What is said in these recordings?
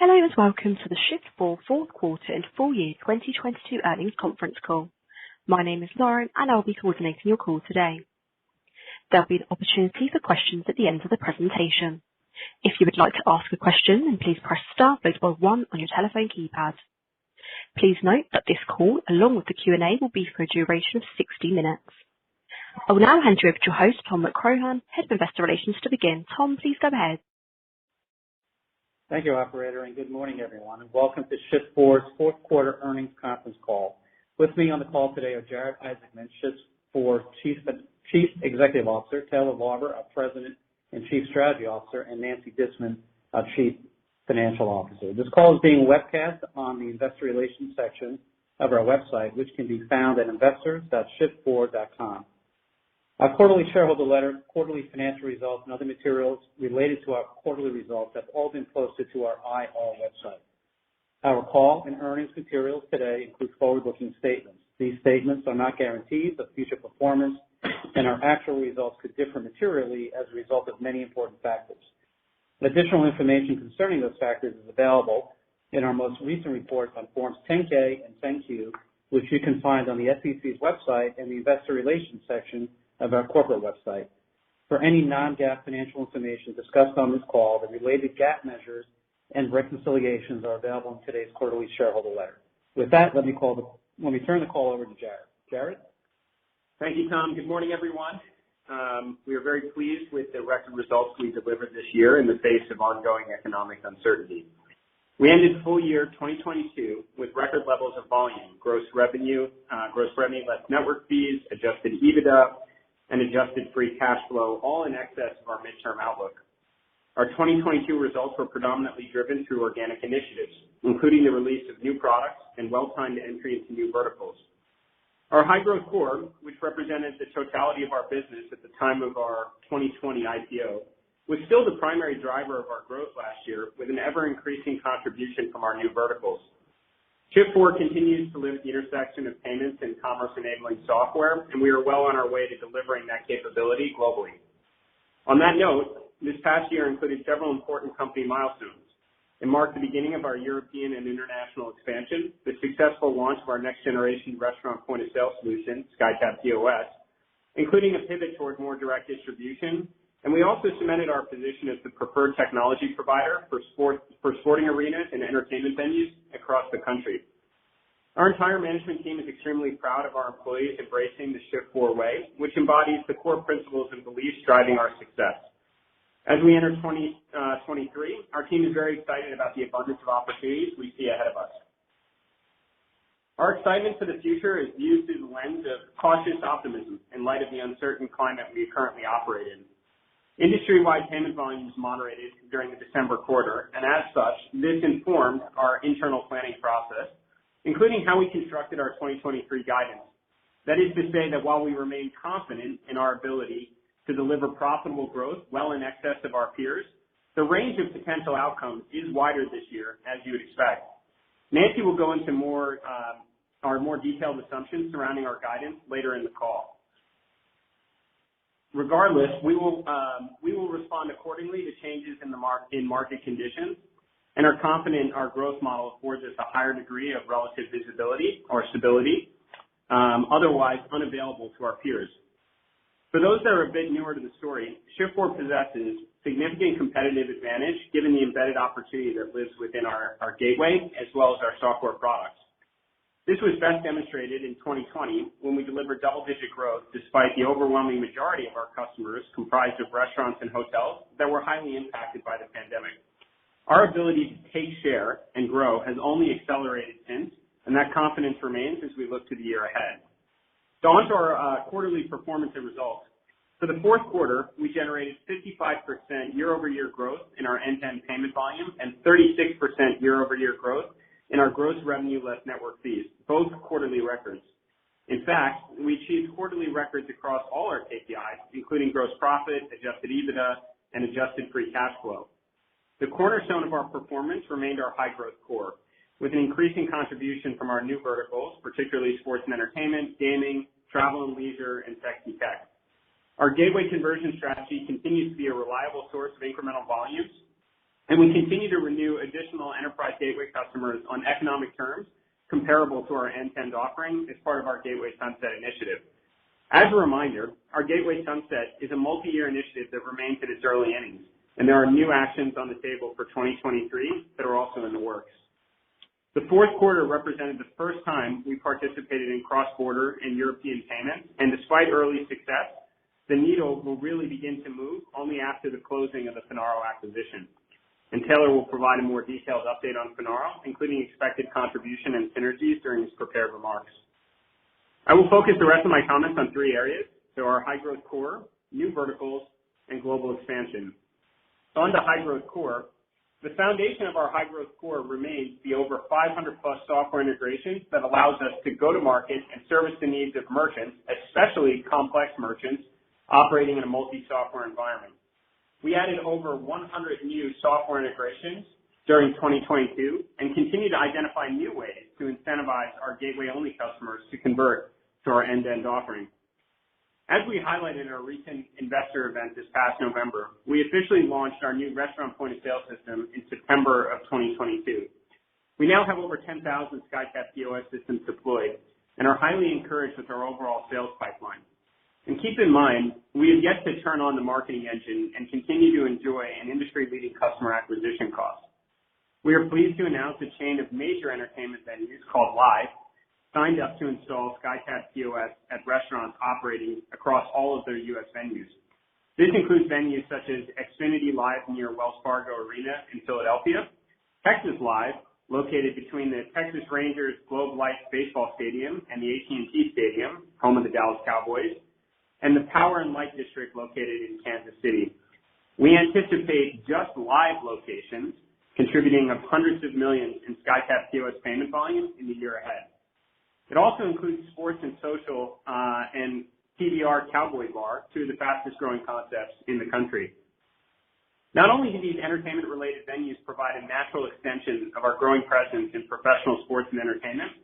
Hello and welcome to the Shift4 fourth quarter and full year 2022 earnings conference call. My name is Lauren and I'll be coordinating your call today. There'll be an opportunity for questions at the end of the presentation. If you would like to ask a question, then please press star followed by 1 on your telephone keypad. Please note that this call, along with the Q&A, will be for a duration of 60 minutes. I will now hand you over to your host, Tom McCrohan, Head of Investor Relations, to begin. Tom, please go ahead. Thank you, operator, and good morning, everyone, and welcome to Shift4's fourth quarter earnings conference call. With me on the call today are Jared Isaacman, Shift4's Chief Executive Officer, Taylor Lauber, our President and Chief Strategy Officer, and Nancy Disman, our Chief Financial Officer. This call is being webcast on the Investor Relations section of our website, which can be found at investors.shift4.com. Our quarterly shareholder letter, quarterly financial results, and other materials related to our quarterly results have all been posted to our IR website. Our call and earnings materials today include forward-looking statements. These statements are not guarantees of future performance, and our actual results could differ materially as a result of many important factors. Additional information concerning those factors is available in our most recent reports on Forms 10-K and 10-Q, which you can find on the SEC's website and the Investor Relations section of our corporate website. For any non-GAAP financial information discussed on this call, the related GAAP measures and reconciliations are available in today's quarterly shareholder letter. With that, let me turn the call over to Jared. Jared? Thank you, Tom. Good morning, everyone. We are very pleased with the record results we delivered this year in the face of ongoing economic uncertainty. We ended full year 2022 with record levels of volume, gross revenue less network fees, adjusted EBITDA, and adjusted free cash flow, all in excess of our midterm outlook. Our 2022 results were predominantly driven through organic initiatives, including the release of new products and well-timed entry into new verticals. Our high-growth core, which represented the totality of our business at the time of our 2020 IPO, was still the primary driver of our growth last year, with an ever-increasing contribution from our new verticals. Shift4 continues to live at the intersection of payments and commerce-enabling software, and we are well on our way to delivering that capability globally. On that note, this past year included several important company milestones. It marked the beginning of our European and international expansion, the successful launch of our next-generation restaurant point-of-sale solution, SkyTab POS, including a pivot toward more direct distribution, and we also cemented our position as the preferred technology provider for sporting arenas and entertainment venues across the country. Our entire management team is extremely proud of our employees embracing the Shift4 way, which embodies the core principles and beliefs driving our success. As we enter 2023, our team is very excited about the abundance of opportunities we see ahead of us. Our excitement for the future is viewed through the lens of cautious optimism in light of the uncertain climate we currently operate in. Industry-wide payment volumes moderated during the December quarter, and as such, this informed our internal planning process, including how we constructed our 2023 guidance. That is to say that while we remain confident in our ability to deliver profitable growth well in excess of our peers, the range of potential outcomes is wider this year, as you would expect. Nancy will go into our more detailed assumptions surrounding our guidance later in the call. Regardless, we will respond accordingly to changes in market conditions and are confident our growth model affords us a higher degree of relative visibility or stability, otherwise unavailable to our peers. For those that are a bit newer to the story, Shift4 possesses significant competitive advantage given the embedded opportunity that lives within our gateway as well as our software products. This was best demonstrated in 2020 when we delivered double-digit growth despite the overwhelming majority of our customers comprised of restaurants and hotels that were highly impacted by the pandemic. Our ability to take share and grow has only accelerated since, and that confidence remains as we look to the year ahead. So on to our quarterly performance and results. For the fourth quarter, we generated 55% year-over-year growth in our end-to-end payment volume and 36% year-over-year growth in our gross revenue less network fees, both quarterly records. In fact, we achieved quarterly records across all our KPIs, including gross profit, adjusted EBITDA, and adjusted free cash flow. The cornerstone of our performance remained our high-growth core, with an increasing contribution from our new verticals, particularly sports and entertainment, gaming, travel and leisure, and sexy tech. Our gateway conversion strategy continues to be a reliable source of incremental volumes, and we continue to renew additional additional enterprise gateway customers on economic terms comparable to our end-to-end offering as part of our Gateway Sunset initiative. As a reminder, our Gateway Sunset is a multi-year initiative that remains in its early innings, and there are new actions on the table for 2023 that are also in the works. The fourth quarter represented the first time we participated in cross-border and European payments, and despite early success, the needle will really begin to move only after the closing of the Finaro acquisition. And Taylor will provide a more detailed update on Finaro, including expected contribution and synergies during his prepared remarks. I will focus the rest of my comments on three areas. So our high-growth core, new verticals, and global expansion. So on to high-growth core. The foundation of our high-growth core remains the over 500-plus software integrations that allows us to go to market and service the needs of merchants, especially complex merchants, operating in a multi-software environment. We added over 100 new software integrations during 2022 and continue to identify new ways to incentivize our gateway-only customers to convert to our end-to-end offering. As we highlighted in our recent investor event this past November, we officially launched our new restaurant point-of-sale system in September of 2022. We now have over 10,000 SkyTab POS systems deployed and are highly encouraged with our overall sales pipeline. And keep in mind, we have yet to turn on the marketing engine and continue to enjoy an industry-leading customer acquisition cost. We are pleased to announce a chain of major entertainment venues called Live signed up to install SkyTab POS at restaurants operating across all of their U.S. venues. This includes venues such as Xfinity Live near Wells Fargo Arena in Philadelphia, Texas Live, located between the Texas Rangers Globe Life Baseball Stadium and the AT&T Stadium, home of the Dallas Cowboys, and the Power and Light District located in Kansas City. We anticipate just Live locations contributing of hundreds of millions in SkyTab POS payment volume in the year ahead. It also includes sports and social and PBR Cowboy Bar, two of the fastest growing concepts in the country. Not only do these entertainment-related venues provide a natural extension of our growing presence in professional sports and entertainment,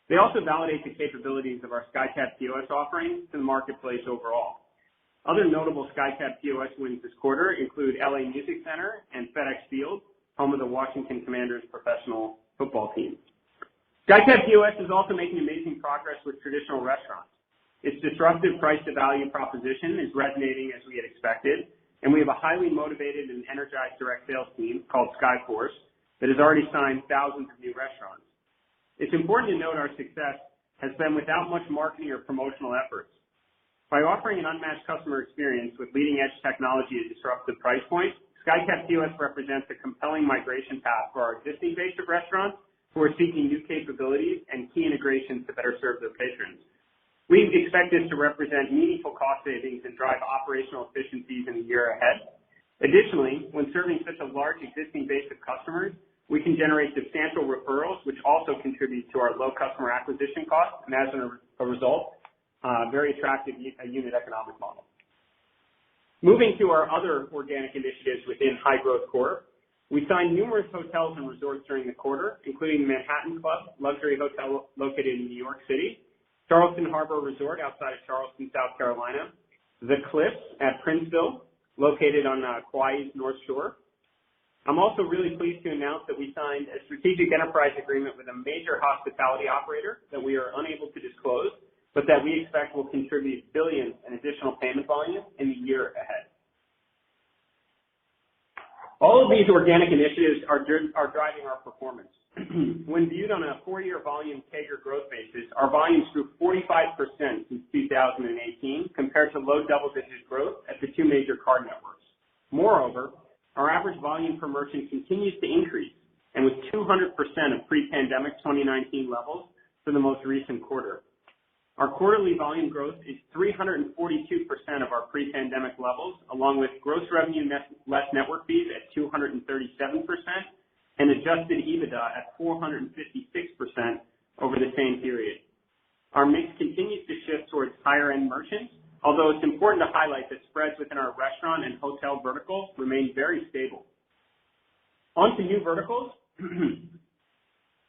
they also validate the capabilities of our SkyTab POS offering to the marketplace overall. Other notable SkyTab POS wins this quarter include LA Music Center and FedEx Field, home of the Washington Commanders professional football team. SkyTab POS is also making amazing progress with traditional restaurants. Its disruptive price-to-value proposition is resonating as we had expected, and we have a highly motivated and energized direct sales team called Skyforce that has already signed thousands of new restaurants. It's important to note our success has been without much marketing or promotional efforts. By offering an unmatched customer experience with leading-edge technology at disruptive price points, SkyTab POS represents a compelling migration path for our existing base of restaurants who are seeking new capabilities and key integrations to better serve their patrons. We expect this to represent meaningful cost savings and drive operational efficiencies in the year ahead. Additionally, when serving such a large existing base of customers, we can generate substantial referrals, which also contribute to our low customer acquisition costs, and as a result, very attractive unit economic model. Moving to our other organic initiatives within high growth core, we signed numerous hotels and resorts during the quarter, including Manhattan Club, luxury hotel located in New York City, Charleston Harbor Resort outside of Charleston, South Carolina, The Cliffs at Princeville, located on Kauai's North Shore. I'm also really pleased to announce that we signed a strategic enterprise agreement with a major hospitality operator that we are unable to disclose, but that we expect will contribute billions in additional payment volume in the year ahead. All of these organic initiatives are driving our performance. When viewed on a 4-year volume CAGR growth basis, our volumes grew 45% since 2018 compared to low double-digit growth at the two major card networks. Moreover, our average volume per merchant continues to increase and was 200% of pre-pandemic 2019 levels for the most recent quarter. Our quarterly volume growth is 342% of our pre-pandemic levels, along with gross revenue less network fees at 237% and adjusted EBITDA at 456% over the same period. Our mix continues to shift towards higher-end merchants, although it's important to highlight that spreads within our restaurant and hotel verticals remain very stable. On to new verticals.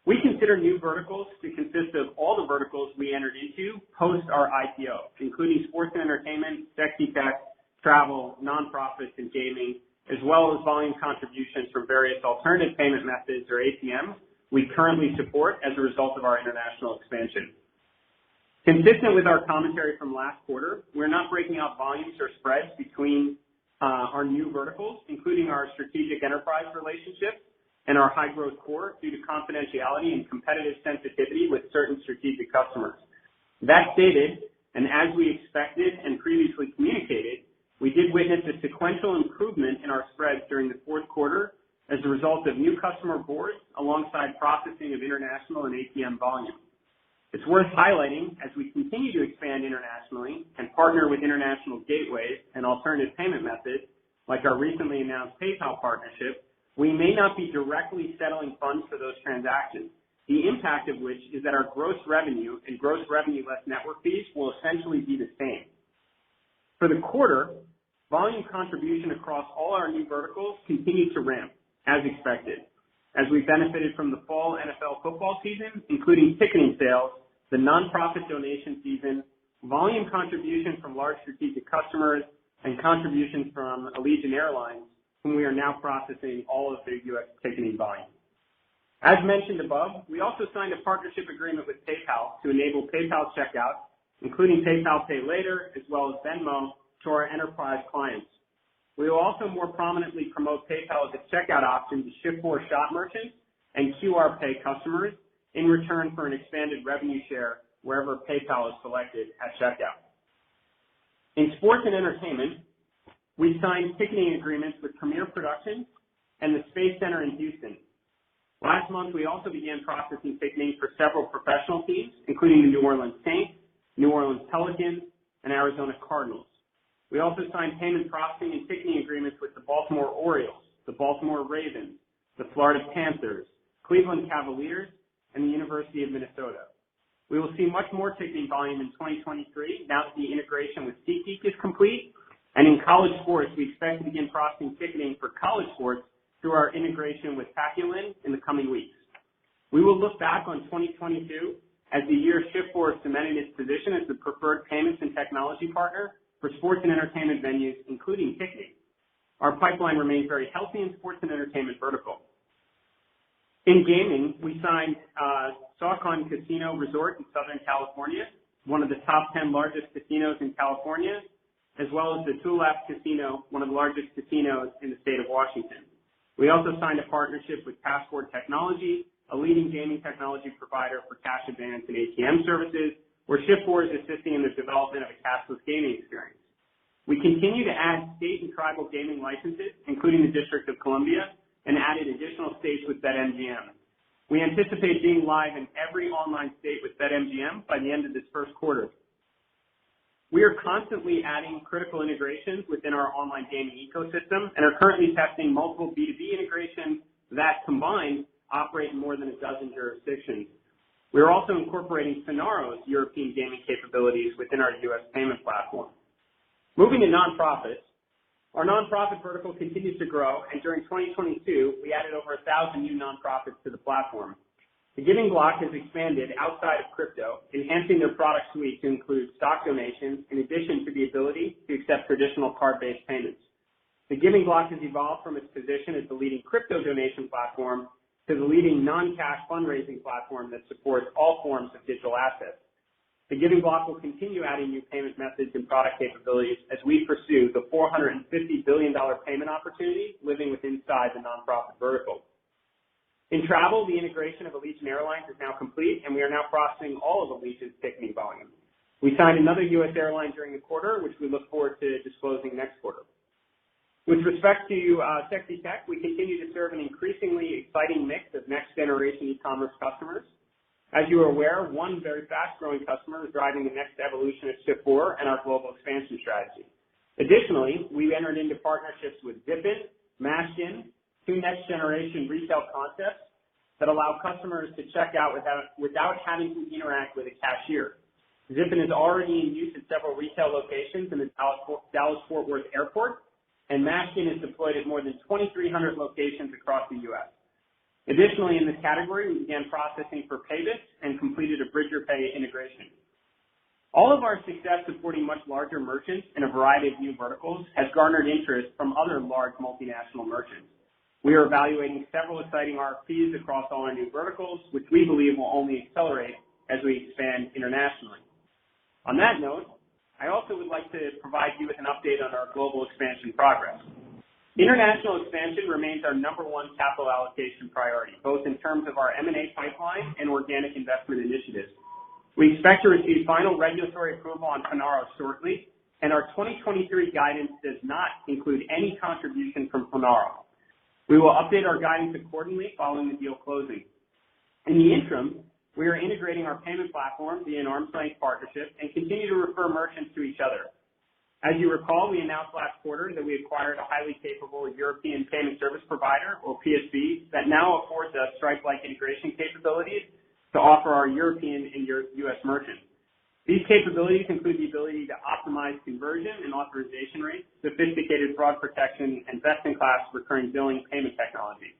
We consider new verticals to consist of all the verticals we entered into post our IPO, including sports and entertainment, sexy tech, travel, nonprofits, and gaming, as well as volume contributions from various alternative payment methods or ATMs we currently support as a result of our international expansion. Consistent with our commentary from last quarter, we're not breaking out volumes or spreads between our new verticals, including our strategic enterprise relationships and our high-growth core due to confidentiality and competitive sensitivity with certain strategic customers. That stated, and as we expected and previously communicated, we did witness a sequential improvement in our spreads during the fourth quarter as a result of new customer boards alongside processing of international and ATM volume. It's worth highlighting as we continue to expand internationally and partner with international gateways and alternative payment methods like our recently announced PayPal partnership, we may not be directly settling funds for those transactions, the impact of which is that our gross revenue and gross revenue less network fees will essentially be the same. For the quarter, volume contribution across all our new verticals continued to ramp, as expected, as we benefited from the fall NFL football season, including ticketing sales, the nonprofit donation season, volume contribution from large strategic customers, and contributions from Allegiant Airlines, whom we are now processing all of their U.S. ticketing volume. As mentioned above, we also signed a partnership agreement with PayPal to enable PayPal checkout, including PayPal Pay Later, as well as Venmo, to our enterprise clients. We will also more prominently promote PayPal as a checkout option to Shift4 shop merchants and QR Pay customers in return for an expanded revenue share wherever PayPal is selected at checkout. In sports and entertainment, we signed ticketing agreements with Premier Productions and the Space Center in Houston. Last month, we also began processing ticketing for several professional teams, including the New Orleans Saints, New Orleans Pelicans, and Arizona Cardinals. We also signed payment processing and ticketing agreements with the Baltimore Orioles, the Baltimore Ravens, the Florida Panthers, Cleveland Cavaliers, and the University of Minnesota. We will see much more ticketing volume in 2023 now that the integration with SeatGeek is complete. And in college sports, we expect to begin processing ticketing for college sports through our integration with Paculin in the coming weeks. We will look back on 2022 as the year Shift4 cemented its position as the preferred payments and technology partner for sports and entertainment venues, including ticketing. Our pipeline remains very healthy in sports and entertainment vertical. In gaming, we signed Saucon Casino Resort in Southern California, one of the top 10 largest casinos in California, as well as the Tulap Casino, one of the largest casinos in the state of Washington. We also signed a partnership with Passport Technology, a leading gaming technology provider for cash advance and ATM services, where Shift4 is assisting in the development of a cashless gaming experience. We continue to add state and tribal gaming licenses, including the District of Columbia, and added additional states with BetMGM. We anticipate being live in every online state with BetMGM by the end of this first quarter. We are constantly adding critical integrations within our online gaming ecosystem and are currently testing multiple B2B integrations that combined operate in more than a dozen jurisdictions. We are also incorporating Finaro's European gaming capabilities within our U.S. payment platform. Moving to nonprofits, our nonprofit vertical continues to grow, and during 2022, we added over 1,000 new nonprofits to the platform. The Giving Block has expanded outside of crypto, enhancing their product suite to include stock donations in addition to the ability to accept traditional card-based payments. The Giving Block has evolved from its position as the leading crypto donation platform to the leading non-cash fundraising platform that supports all forms of digital assets. The Giving Block will continue adding new payment methods and product capabilities as we pursue the $450 billion payment opportunity living within the nonprofit vertical. In travel, the integration of Allegiant Airlines is now complete, and we are now processing all of Allegiant's ticketing volume. We signed another U.S. airline during the quarter, which we look forward to disclosing next quarter. With respect to Sexy Tech, we continue to serve an increasingly exciting mix of next-generation e-commerce customers. As you are aware, one very fast-growing customer is driving the next evolution of Shift4 and our global expansion strategy. Additionally, we entered into partnerships with Zippin, Mashkin, two next-generation retail concepts that allow customers to check out without having to interact with a cashier. Zippin is already in use at several retail locations in the Dallas-Fort Worth Airport, and Mashkin is deployed at more than 2,300 locations across the U.S. Additionally, in this category, we began processing for Paybits and completed a Bridger Pay integration. All of our success supporting much larger merchants in a variety of new verticals has garnered interest from other large multinational merchants. We are evaluating several exciting RFPs across all our new verticals, which we believe will only accelerate as we expand internationally. On that note, I also would like to provide you with an update on our global expansion progress. International expansion remains our number one capital allocation priority, both in terms of our M&A pipeline and organic investment initiatives. We expect to receive final regulatory approval on Finaro shortly, and our 2023 guidance does not include any contribution from Finaro. We will update our guidance accordingly following the deal closing. In the interim, we are integrating our payment platform via an arm's length partnership and continue to refer merchants to each other. As you recall, we announced last quarter that we acquired a highly capable European payment service provider, or PSP, that now affords us Stripe-like integration capabilities to offer our European and U.S. merchants. These capabilities include the ability to optimize conversion and authorization rates, sophisticated fraud protection, and best-in-class recurring billing payment technology.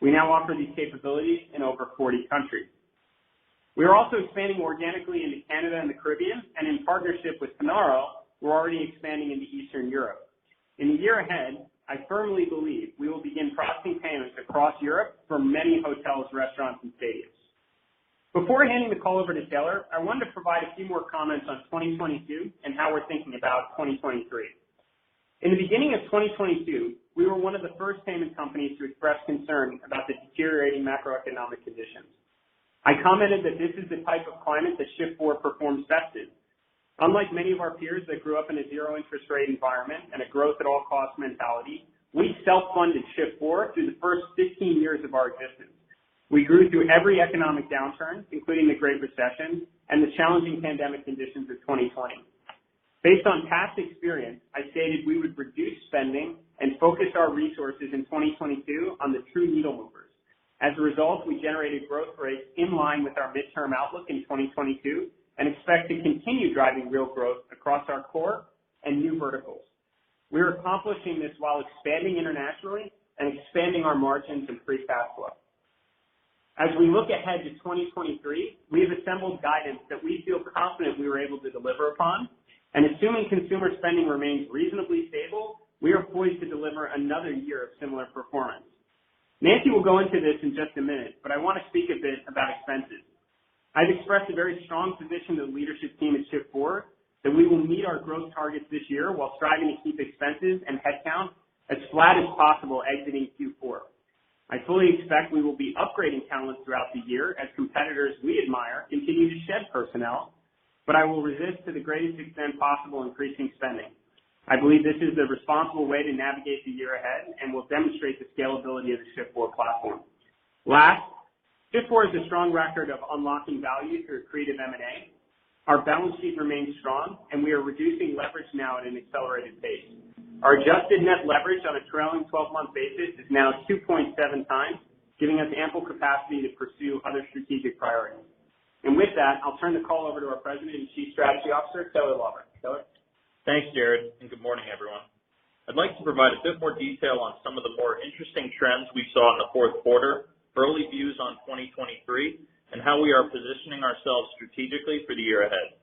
We now offer these capabilities in over 40 countries. We are also expanding organically into Canada and the Caribbean, and in partnership with Finaro, we're already expanding into Eastern Europe. In the year ahead, I firmly believe we will begin processing payments across Europe for many hotels, restaurants, and stadiums. Before handing the call over to Taylor, I wanted to provide a few more comments on 2022 and how we're thinking about 2023. In the beginning of 2022, we were one of the first payment companies to express concern about the deteriorating macroeconomic conditions. I commented that this is the type of climate that Shift4 performs best in. Unlike many of our peers that grew up in a zero interest rate environment and a growth at all costs mentality, we self-funded Shift4 through the first 15 years of our existence. We grew through every economic downturn, including the Great Recession and the challenging pandemic conditions of 2020. Based on past experience, I stated we would reduce spending and focus our resources in 2022 on the true needle movers. As a result, we generated growth rates in line with our midterm outlook in 2022 and expect to continue driving real growth across our core and new verticals. We are accomplishing this while expanding internationally and expanding our margins and free cash flow. As we look ahead to 2023, we have assembled guidance that we feel confident we were able to deliver upon, and assuming consumer spending remains reasonably stable, we are poised to deliver another year of similar performance. Nancy will go into this in just a minute, but I want to speak a bit about expenses. I've expressed a very strong position to the leadership team at Shift4 that we will meet our growth targets this year while striving to keep expenses and headcount as flat as possible exiting Q4. I fully expect we will be upgrading talent throughout the year as competitors we admire continue to shed personnel, but I will resist to the greatest extent possible increasing spending. I believe this is the responsible way to navigate the year ahead and will demonstrate the scalability of the Shift4 platform. Last, Shift4 has a strong record of unlocking value through creative M&A. Our balance sheet remains strong, and we are reducing leverage now at an accelerated pace. Our adjusted net leverage on a trailing 12-month basis is now 2.7 times, giving us ample capacity to pursue other strategic priorities. And with that, I'll turn the call over to our President and Chief Strategy Officer, Taylor Lauber. Taylor? Thanks, Jared, and good morning, everyone. I'd like to provide a bit more detail on some of the more interesting trends we saw in the fourth quarter, early views on 2023, and how we are positioning ourselves strategically for the year ahead.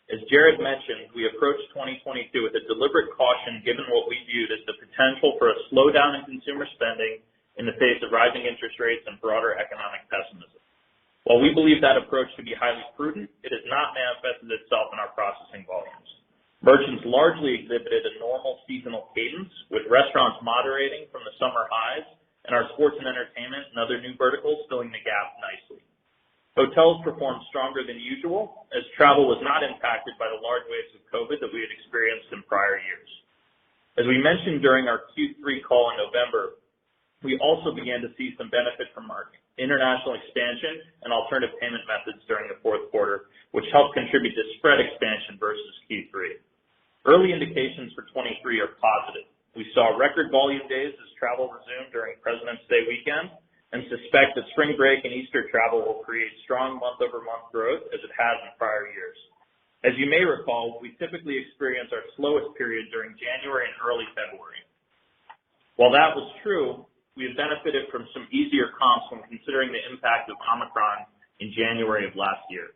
As Jared mentioned, we approached 2022 with a deliberate caution given what we viewed as the potential for a slowdown in consumer spending in the face of rising interest rates and broader economic pessimism. While we believe that approach to be highly prudent, it has not manifested itself in our processing volumes. Merchants largely exhibited a normal seasonal cadence, with restaurants moderating from the summer highs and our sports and entertainment and other new verticals filling the gap nicely. Hotels performed stronger than usual as travel was not impacted by the large waves of COVID that we had experienced in prior years. As we mentioned during our Q3 call in November, we also began to see some benefit from our international expansion and alternative payment methods during the fourth quarter, which helped contribute to spread expansion versus Q3. Early indications for 23 are positive. We saw record volume days as travel resumed during President's Day weekend, and suspect that spring break and Easter travel will create strong month-over-month growth as it has in prior years. As you may recall, we typically experience our slowest period during January and early February. While that was true, we have benefited from some easier comps when considering the impact of Omicron in January of last year.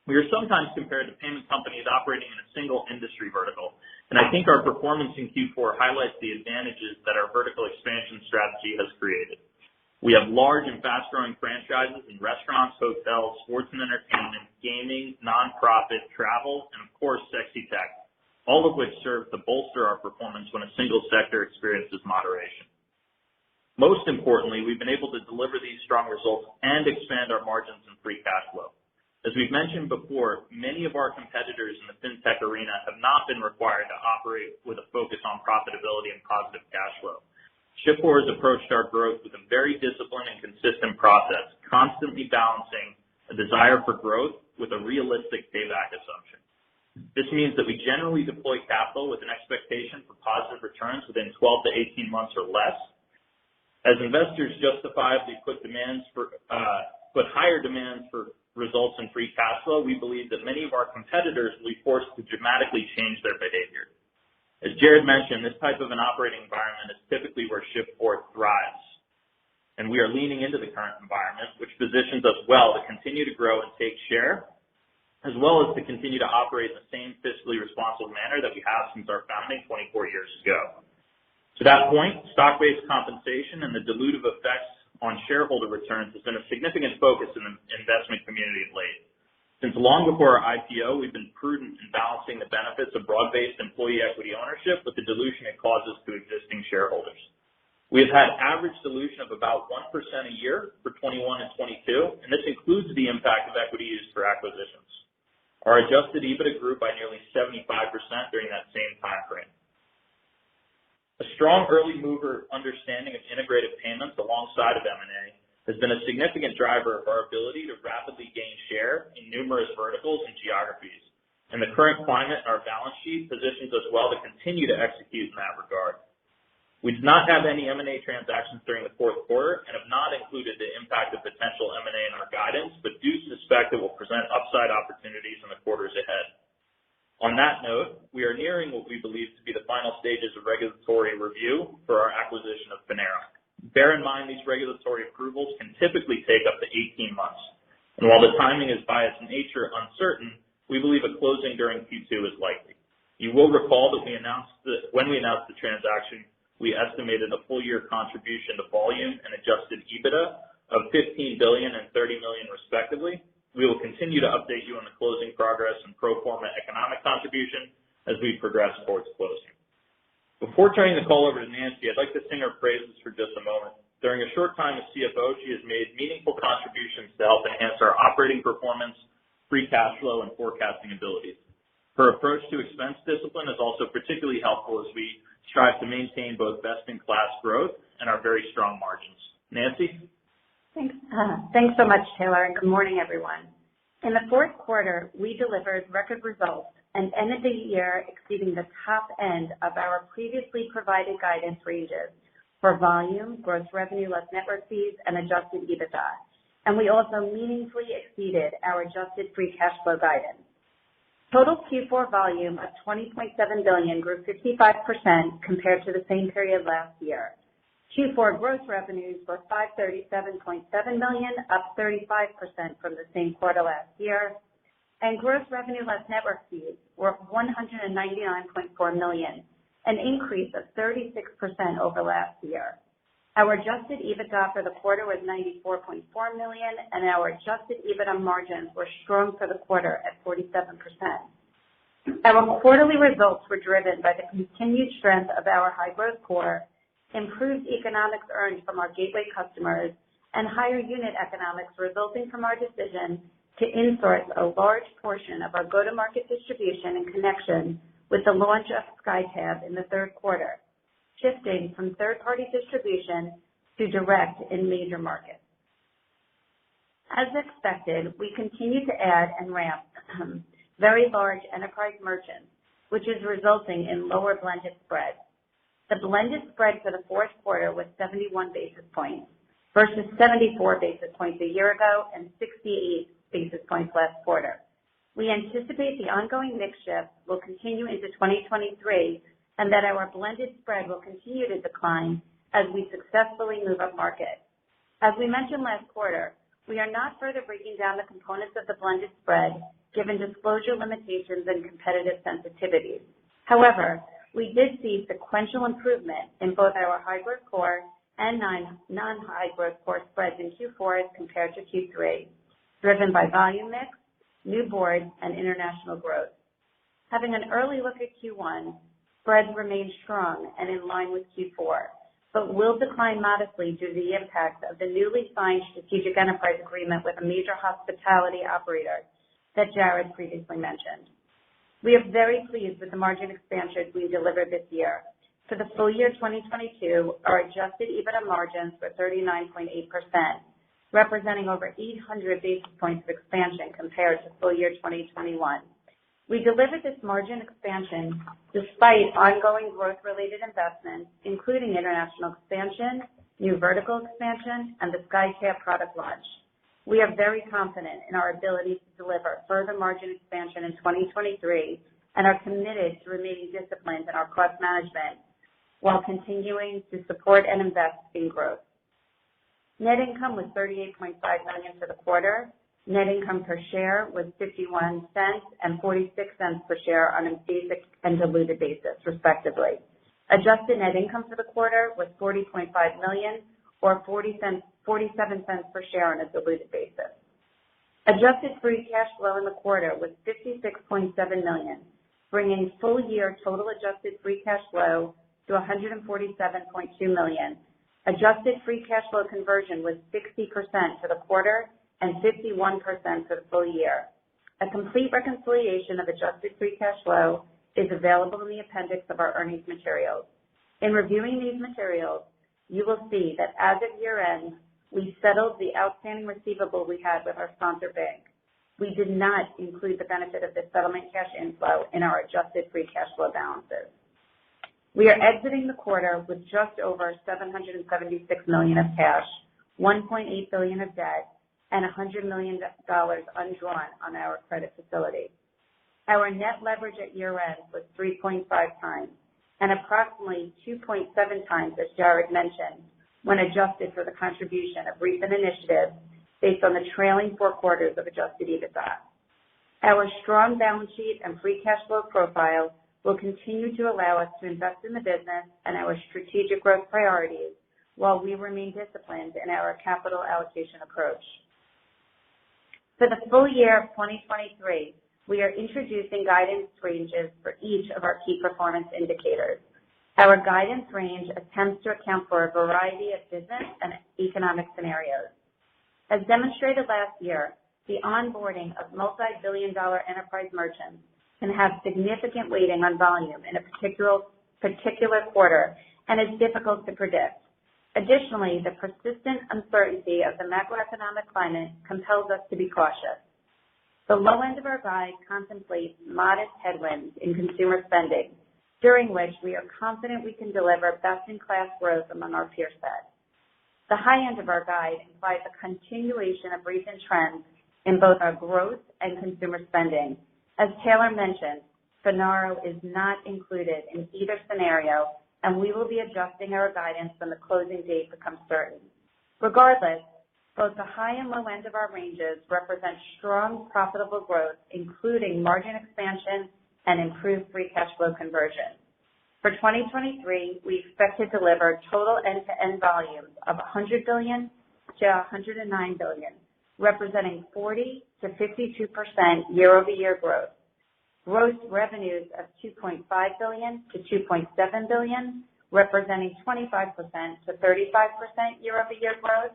We are sometimes compared to payment companies operating in a single industry vertical, and I think our performance in Q4 highlights the advantages that our vertical expansion strategy has created. We have large and fast-growing franchises in restaurants, hotels, sports and entertainment, gaming, nonprofit, travel, and of course, sexy tech, all of which serve to bolster our performance when a single sector experiences moderation. Most importantly, we've been able to deliver these strong results and expand our margins and free cash flow. As we've mentioned before, many of our competitors in the fintech arena have not been required to operate with a focus on profitability and positive cash flow. Shift4 has approached our growth with a very disciplined and consistent process, constantly balancing a desire for growth with a realistic payback assumption. This means that we generally deploy capital with an expectation for positive returns within 12 to 18 months or less. As investors justifiably put higher demands for results in free cash flow, we believe that many of our competitors will be forced to dramatically change their behavior. As Jared mentioned, this type of an operating environment is typically where Shift4 thrives, and we are leaning into the current environment, which positions us well to continue to grow and take share, as well as to continue to operate in the same fiscally responsible manner that we have since our founding 24 years ago. To that point, stock-based compensation and the dilutive effects on shareholder returns has been a significant focus in the investment community of late. Since long before our IPO, we've been prudent in balancing the benefits of broad-based employee equity ownership with the dilution it causes to existing shareholders. We have had average dilution of about 1% a year for 21 and 22, and this includes the impact of equity used for acquisitions. Our adjusted EBITDA grew by nearly 75% during that same time frame. A strong early mover understanding of integrated payments alongside of M&A has been a significant driver of our ability to rapidly gain share in numerous verticals and geographies, and the current climate in our balance sheet positions us well to continue to execute in that regard. We did not have any M&A transactions during the fourth quarter and have not included the impact of potential M&A in our guidance, but do suspect it will present upside opportunities in the quarters ahead. On that note, we are nearing what we believe to be the final stages of regulatory review for our acquisition of Finaro. Bear in mind these regulatory approvals can typically take up to 18 months, and while the timing is by its nature uncertain, we believe a closing during Q2 is likely. You will recall that when we announced the transaction, we estimated a full-year contribution to volume and adjusted EBITDA of $15 billion and $30 million respectively. We will continue to update you on the closing progress and pro forma economic contribution as we progress towards closing. Before turning the call over to Nancy, I'd like to sing her praises for just a moment. During a short time as CFO, she has made meaningful contributions to help enhance our operating performance, free cash flow, and forecasting abilities. Her approach to expense discipline is also particularly helpful as we strive to maintain both best-in-class growth and our very strong margins. Nancy? Thanks so much, Taylor, and good morning, everyone. In the fourth quarter, we delivered record results and ended the year exceeding the top end of our previously provided guidance ranges for volume, gross revenue less network fees, and adjusted EBITDA. And we also meaningfully exceeded our adjusted free cash flow guidance. Total Q4 volume of $20.7 billion grew 55% compared to the same period last year. Q4 gross revenues were $537.7 million, up 35% from the same quarter last year, and gross revenue less network fees were $199.4 million, an increase of 36% over last year. Our adjusted EBITDA for the quarter was $94.4 million, and our adjusted EBITDA margins were strong for the quarter at 47%. Our quarterly results were driven by the continued strength of our high-growth core, improved economics earned from our gateway customers, and higher unit economics resulting from our decision to insource a large portion of our go-to-market distribution in connection with the launch of SkyTab in the third quarter, shifting from third-party distribution to direct in major markets. As expected, we continue to add and ramp very large enterprise merchants, which is resulting in lower blended spreads. The blended spread for the fourth quarter was 71 basis points versus 74 basis points a year ago and 68 basis points last quarter. We anticipate the ongoing mix shift will continue into 2023 and that our blended spread will continue to decline as we successfully move up market. As we mentioned last quarter, We are not further breaking down the components of the blended spread given disclosure limitations and competitive sensitivities. However, we did see sequential improvement in both our high-growth core and non-high-growth core spreads in Q4 as compared to Q3, driven by volume mix, new boards, and international growth. Having an early look at Q1, spreads remain strong and in line with Q4, but will decline modestly due to the impact of the newly signed strategic enterprise agreement with a major hospitality operator that Jared previously mentioned. We are very pleased with the margin expansion we delivered this year. For the full year 2022, our adjusted EBITDA margins were 39.8%, representing over 800 basis points of expansion compared to full year 2021. We delivered this margin expansion despite ongoing growth-related investments, including international expansion, new vertical expansion, and the SkyCare product launch. We are very confident in our ability to deliver further margin expansion in 2023 and are committed to remaining disciplined in our cost management while continuing to support and invest in growth. Net income was $38.5 million for the quarter. Net income per share was 51 cents and 46 cents per share on a basic and diluted basis, respectively. Adjusted net income for the quarter was $40.5 million or 47 cents per share on a diluted basis. Adjusted free cash flow in the quarter was $56.7 million, bringing full year total adjusted free cash flow to $147.2 million. Adjusted free cash flow conversion was 60% for the quarter and 51% for the full year. A complete reconciliation of adjusted free cash flow is available in the appendix of our earnings materials. In reviewing these materials, you will see that as of year-end, we settled the outstanding receivable we had with our sponsor bank. We did not include the benefit of this settlement cash inflow in our adjusted free cash flow balances. We are exiting the quarter with just over $776 million of cash, $1.8 billion of debt, and $100 million undrawn on our credit facility. Our net leverage at year-end was 3.5 times and approximately 2.7 times, as Jared mentioned, when adjusted for the contribution of recent initiatives based on the trailing 4 quarters of adjusted EBITDA. Our strong balance sheet and free cash flow profile will continue to allow us to invest in the business and our strategic growth priorities while we remain disciplined in our capital allocation approach. For the full year of 2023, we are introducing guidance ranges for each of our key performance indicators. Our guidance range attempts to account for a variety of business and economic scenarios. As demonstrated last year, the onboarding of multi-billion-dollar enterprise merchants can have significant weighting on volume in a particular quarter and is difficult to predict. Additionally, the persistent uncertainty of the macroeconomic climate compels us to be cautious. The low end of our guide contemplates modest headwinds in consumer spending, during which we are confident we can deliver best-in-class growth among our peer set. The high end of our guide implies a continuation of recent trends in both our growth and consumer spending. As Taylor mentioned, Finaro is not included in either scenario, and we will be adjusting our guidance when the closing date becomes certain. Regardless, both the high and low end of our ranges represent strong, profitable growth, including margin expansion and improved free cash flow conversion. For 2023, we expect to deliver total end-to-end volumes of $100 billion to $109 billion, representing 40 to 52% year-over-year growth. Gross revenues of $2.5 billion to $2.7 billion, representing 25% to 35% year-over-year growth.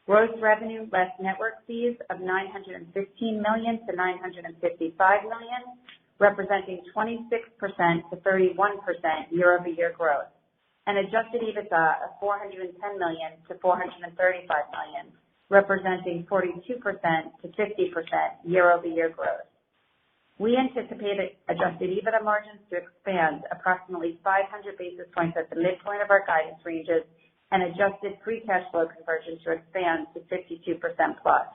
Gross revenue less network fees of $915 million to $955 million, representing 26% to 31% year-over-year growth. And adjusted EBITDA of $410 million to $435 million, representing 42% to 50% year-over-year growth. We anticipate adjusted EBITDA margins to expand approximately 500 basis points at the midpoint of our guidance ranges and adjusted free cash flow conversion to expand to 52% plus.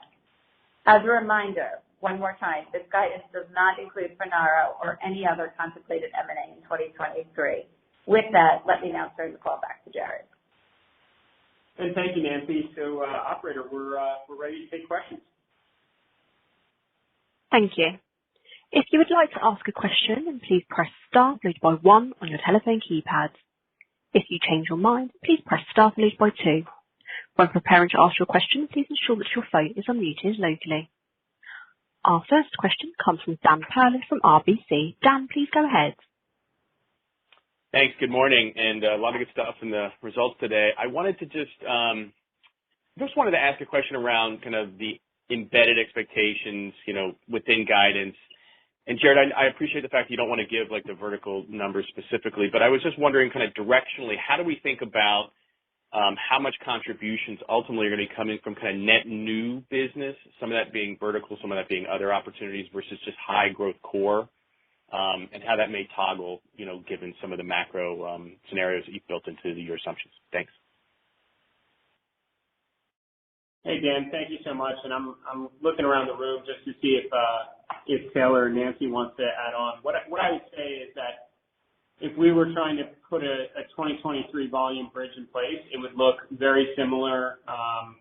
As a reminder, one more time, this guidance does not include Finaro or any other contemplated M&A in 2023. With that, let me now turn the call back to Jared. And thank you, Nancy. So, operator, we're ready to take questions. Thank you. If you would like to ask a question, then please press star followed by 1 on your telephone keypad. If you change your mind, please press star followed by 2. When preparing to ask your question, please ensure that your phone is unmuted locally. Our first question comes from Dan Perlin from RBC. Dan, please go ahead. Thanks. Good morning, and a lot of good stuff in the results today. I wanted to just wanted to ask a question around kind of the embedded expectations, within guidance. And Jared, I appreciate the fact that you don't want to give like the vertical numbers specifically, but I was just wondering kind of directionally, how do we think about how much contributions ultimately are going to be coming from kind of net new business, some of that being vertical, some of that being other opportunities versus just high growth core, and how that may toggle, given some of the macro scenarios that you've built into your assumptions. Thanks. Hey, Dan, thank you so much. And I'm looking around the room just to see if Taylor or Nancy wants to add on. What I would say is that if we were trying to put a 2023 volume bridge in place, it would look very similar,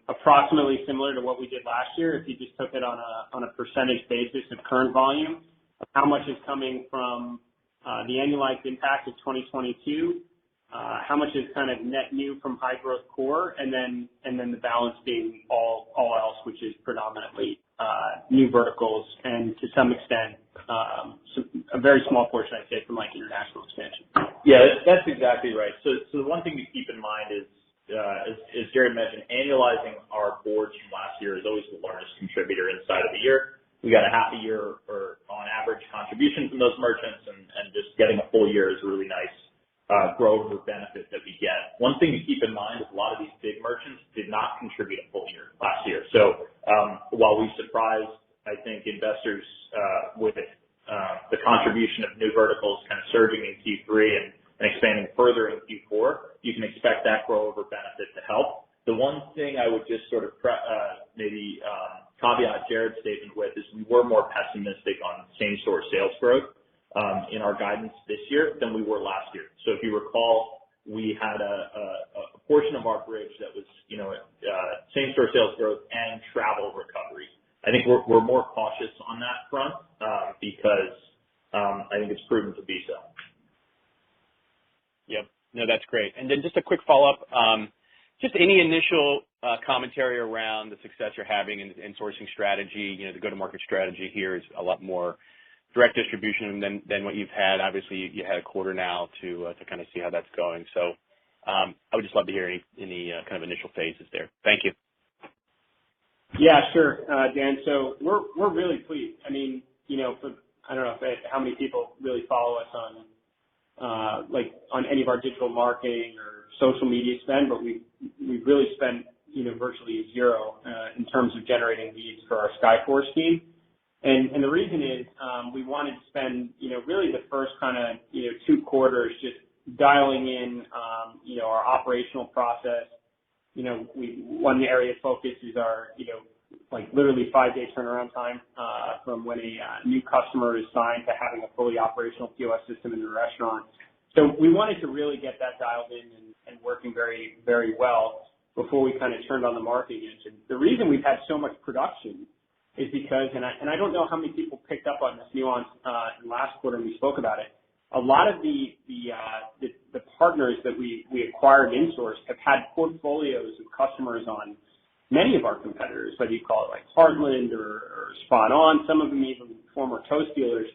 approximately similar to what we did last year if you just took it on a percentage basis of current volume. How much is coming from the annualized impact of 2022, how much is kind of net new from high growth core, and then the balance being all else, which is predominantly new verticals and to some extent a very small portion, I'd say, from like international expansion. Yeah, that's exactly right. So the one thing to keep in mind is, as Jared mentioned, annualizing our boards from last year is always the largest contributor inside of the year. We got a half a year or on average contribution from those merchants, and just getting a full year is a really nice growth or benefit that we get. One thing to keep in mind is a lot of these big merchants did not contribute a full year last year. So while we surprised, I think, investors with the contribution of new verticals kind of surging in Q3 and expanding further in Q4, you can expect that grow over benefit to help. The one thing I would just sort of caveat Jared's statement with is we were more pessimistic on same-store sales growth in our guidance this year than we were last year. So if you recall, we had a portion of our bridge that was, same-store sales growth and travel recovery. I think we're more cautious on that front because I think it's prudent to be so. Yep. No, that's great. And then just a quick follow-up. Just any initial commentary around the success you're having in sourcing strategy. The go-to-market strategy here is a lot more direct distribution than what you've had. Obviously, you had a quarter now to kind of see how that's going. So I would just love to hear any kind of initial phases there. Thank you. Yeah, sure, Dan. So we're really pleased. I mean, I don't know how many people really follow us on any of our digital marketing or social media spend, but we've really spent virtually zero in terms of generating leads for our Skyforce team. And the reason is we wanted to spend really the first kind of 2 quarters just dialing in our operational process. One area of focus is our literally 5-day turnaround time from when a new customer is signed to having a fully operational POS system in the restaurant. So we wanted to really get that dialed in and working very, very well before we kind of turned on the marketing engine. The reason we've had so much production is because, and I don't know how many people picked up on this nuance in last quarter when we spoke about it. A lot of the partners that we acquired and insourced have had portfolios of customers on many of our competitors, whether you call it like Heartland or Spot On, some of them even former Toast dealers.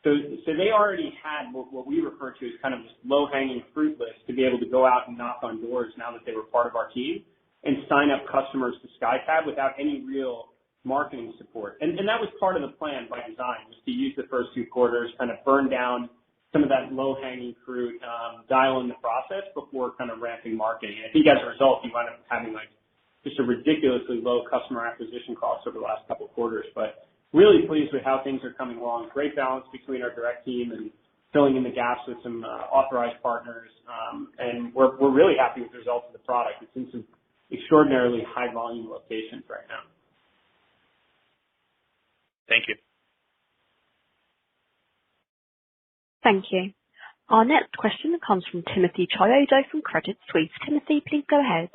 So they already had what we refer to as kind of this low-hanging fruit list to be able to go out and knock on doors now that they were part of our team and sign up customers to SkyTab without any real marketing support. And that was part of the plan by design, was to use the first 2 quarters, kind of burn down some of that low-hanging fruit, dial in the process before kind of ramping marketing. And I think as a result, you wind up having just a ridiculously low customer acquisition cost over the last couple of quarters. But really pleased with how things are coming along. Great balance between our direct team and filling in the gaps with some authorized partners. And we're really happy with the results of the product. It's in some extraordinarily high volume locations right now. Thank you. Thank you. Our next question comes from Timothy Chiodo from Credit Suisse. Timothy, please go ahead.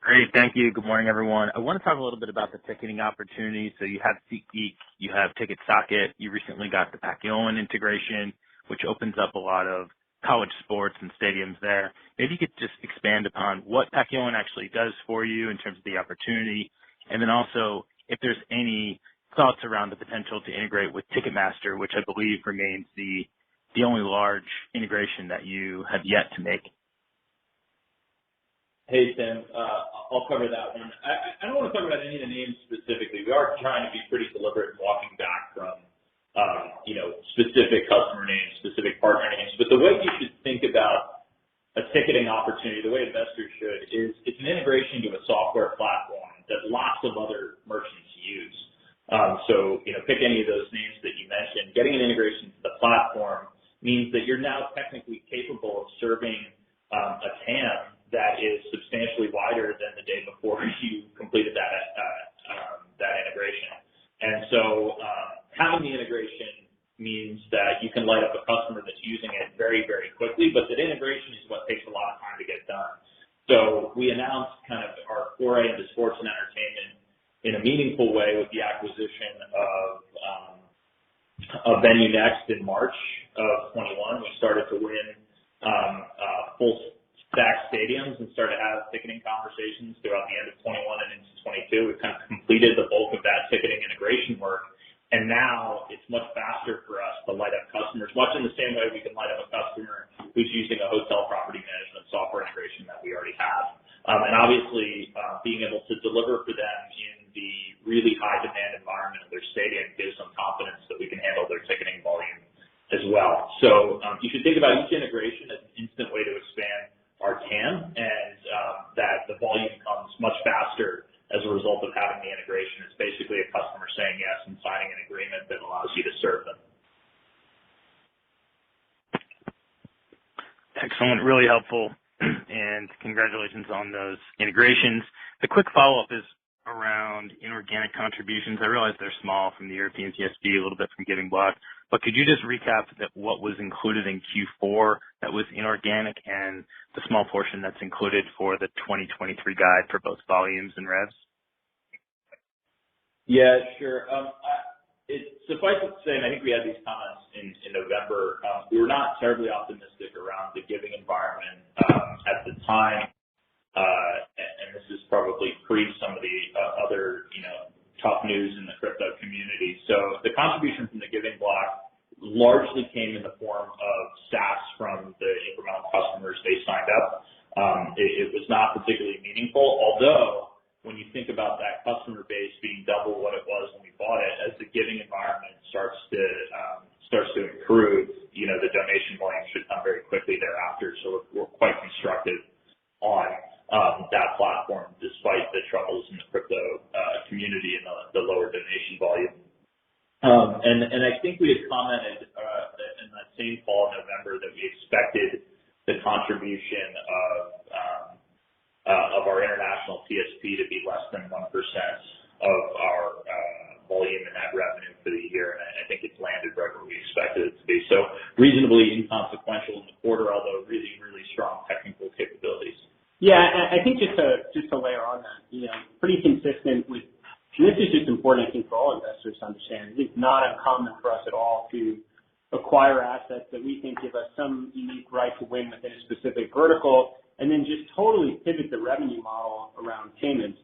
Great. Thank you. Good morning, everyone. I want to talk a little bit about the ticketing opportunity. So you have SeatGeek, you have TicketSocket, you recently got the Pacquiao integration, which opens up a lot of college sports and stadiums there. Maybe you could just expand upon what Pacquiao actually does for you in terms of the opportunity, and then also if there's any thoughts around the potential to integrate with Ticketmaster, which I believe remains the only large integration that you have yet to make. Hey, Tim. I'll cover that one. I don't want to talk about any of the names specifically. We are trying to be pretty deliberate in walking back from, specific customer names, specific partner names. But the way you should think about a ticketing opportunity, the way investors should, is it's an integration to a software platform that lots of other merchants use. Pick any of those names that you mentioned. Getting an integration to the platform means that you're now technically capable of serving a TAM that is substantially wider than the day before you completed that integration. And so having the integration means that you can light up a customer that's using it very, very quickly, but that integration is what takes a lot of time to get done. So we announced kind of our foray into sports and entertainment in a meaningful way with the acquisition of VenueNext in March of 21. We started to win full stack stadiums and started to have ticketing conversations throughout the end of 21 and into 22. We've kind of completed the bulk of that ticketing integration work, and now it's much faster for us to light up customers, much in the same way we can light up a customer who's using a hotel property management software integration that we already have. And obviously, being able to deliver for them in the really high demand environment of their stadium gives them confidence that we can handle their ticketing volume as well. So you should think about each integration as an instant way to expand our TAM, and that the volume comes much faster as a result of having the integration. It's basically a customer saying yes and signing an agreement that allows you to serve them. Excellent, really helpful, and congratulations on those integrations. The quick follow-up is around inorganic contributions. I realize they're small from the European TSP, a little bit from Giving Block, but could you just recap that what was included in Q4 that was inorganic and the small portion that's included for the 2023 guide for both volumes and revs? Yeah, sure. Suffice it to say, and I think we had these comments in November, we were not terribly optimistic around the giving environment at the time, and this is probably pre some of the other, tough news in the crypto community. So the contribution from the Giving Block largely came in the form of SaaS from the incremental customers they signed up. It was not particularly meaningful, although when you think about that customer base being double what it was when we bought it, as the giving environment starts to improve, the donation volume should come very quickly thereafter. So we're quite constructive on that platform, despite the troubles in the crypto community and the lower donation volume. And I think we had commented in that same fall in November that we expected the contribution of our international TSP to be less than 1% of our volume and net revenue for the year, and I think it's landed right where we expected it to be. So reasonably inconsequential in the quarter, although really, really strong technical capabilities. Yeah, I think just to layer on that, pretty consistent with, and this is just important, I think, for all investors to understand. It's not uncommon for us at all to acquire assets that we think give us some unique right to win within a specific vertical, and then just totally pivot the revenue model around payments.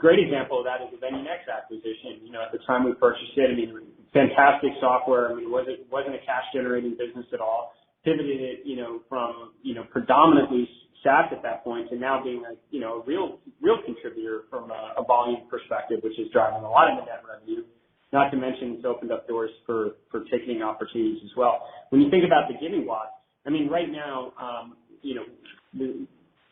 Great example of that is the VenueNext acquisition. At the time we purchased it, fantastic software. It wasn't a cash-generating business at all. Pivoted it, from predominantly SaaS at that point to now being a real contributor from a volume perspective, which is driving a lot of the net revenue. Not to mention it's opened up doors for ticketing opportunities as well. When you think about the Giving Block, right now, the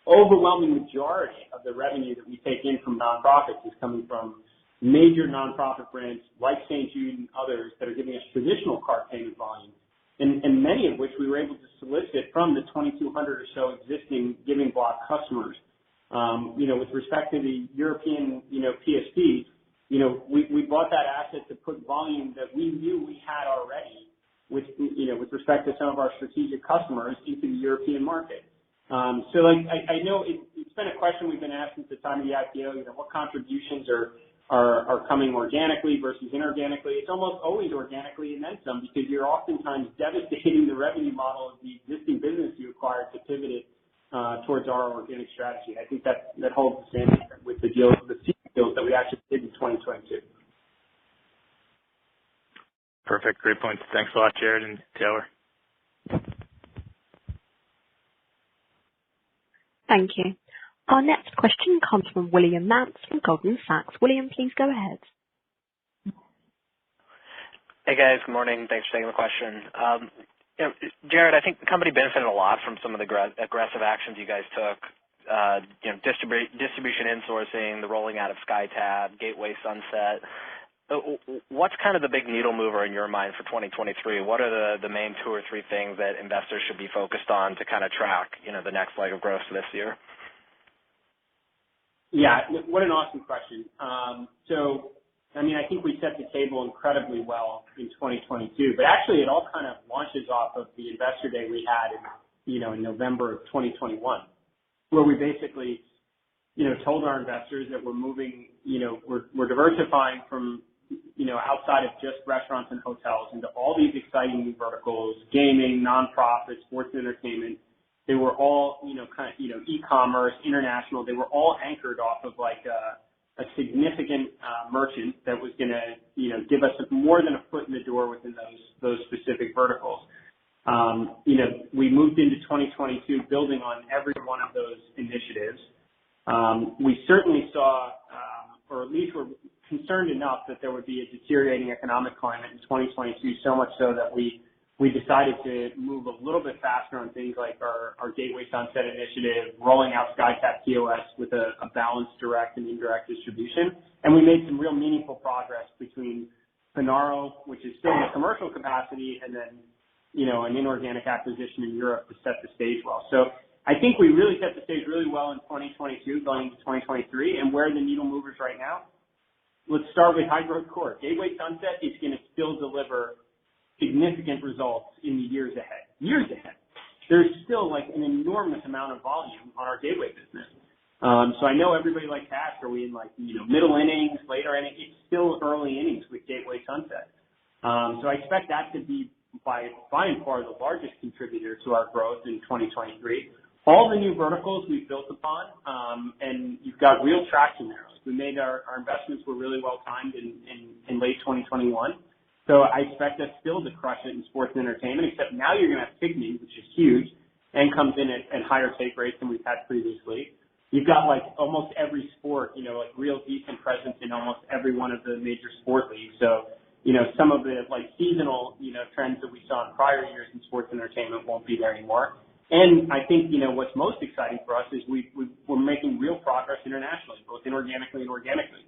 overwhelming majority of the revenue that we take in from nonprofits is coming from major nonprofit brands like St. Jude and others that are giving us traditional card payment volume, and many of which we were able to solicit from the 2,200 or so existing Giving Block customers. With respect to the European, PSP, we bought that asset to put volume that we knew we had already with respect to some of our strategic customers into the European market. So like I know it's been a question we've been asked since the time of the IPO. You know, what contributions are coming organically versus inorganically? It's almost always organically and then some, because you're oftentimes devastating the revenue model of the existing business you acquired to pivot it towards our organic strategy. I think that holds the same with the deals that we actually did in 2022. Perfect. Great points. Thanks a lot, Jared and Taylor. Thank you. Our next question comes from William Nance from Goldman Sachs. William, please go ahead. Hey, guys. Good morning. Thanks for taking the question. Jared, I think the company benefited a lot from some of the aggressive actions you guys took, distribution insourcing, the rolling out of SkyTab, Gateway Sunset. What's kind of the big needle mover in your mind for 2023? What are the main 2 or 3 things that investors should be focused on to kind of track, the next leg of growth this year? Yeah, what an awesome question. So, I mean, I think we set the table incredibly well in 2022, but actually it all kind of launches off of the investor day we had in November of 2021, where we basically, told our investors that we're moving, we're diversifying from, outside of just restaurants and hotels into all these exciting new verticals, gaming, nonprofit, sports and entertainment. They were all, e-commerce, international. They were all anchored off of like a significant merchant that was going to, give us more than a foot in the door within those specific verticals. We moved into 2022 building on every one of those initiatives. We certainly saw, or at least were concerned enough that there would be a deteriorating economic climate in 2022, so much so that we decided to move a little bit faster on things like our Gateway Sunset initiative, rolling out SkyTab POS with a balanced direct and indirect distribution. And we made some real meaningful progress between Finaro, which is still in a commercial capacity, and then, an inorganic acquisition in Europe to set the stage well. So I think we really set the stage really well in 2022 going into 2023. And where are the needle movers right now? Let's start with high growth core. Gateway Sunset is going to still deliver significant results in the years ahead. There's still like an enormous amount of volume on our gateway business. So I know everybody likes to ask, are we in middle innings, later innings? It's still early innings with Gateway Sunset. So I expect that to be by and far the largest contributor to our growth in 2023. All the new verticals we've built upon, and you've got real traction there. We made our investments were really well timed in late 2021. So I expect us still to crush it in sports and entertainment, except now you're going to have Pygmy, which is huge and comes in at higher take rates than we've had previously. You've got like almost every sport, real decent presence in almost every one of the major sport leagues. So, some of the like seasonal, trends that we saw in prior years in sports and entertainment won't be there anymore. And I think, what's most exciting for us is we're making real progress internationally, both inorganically and organically.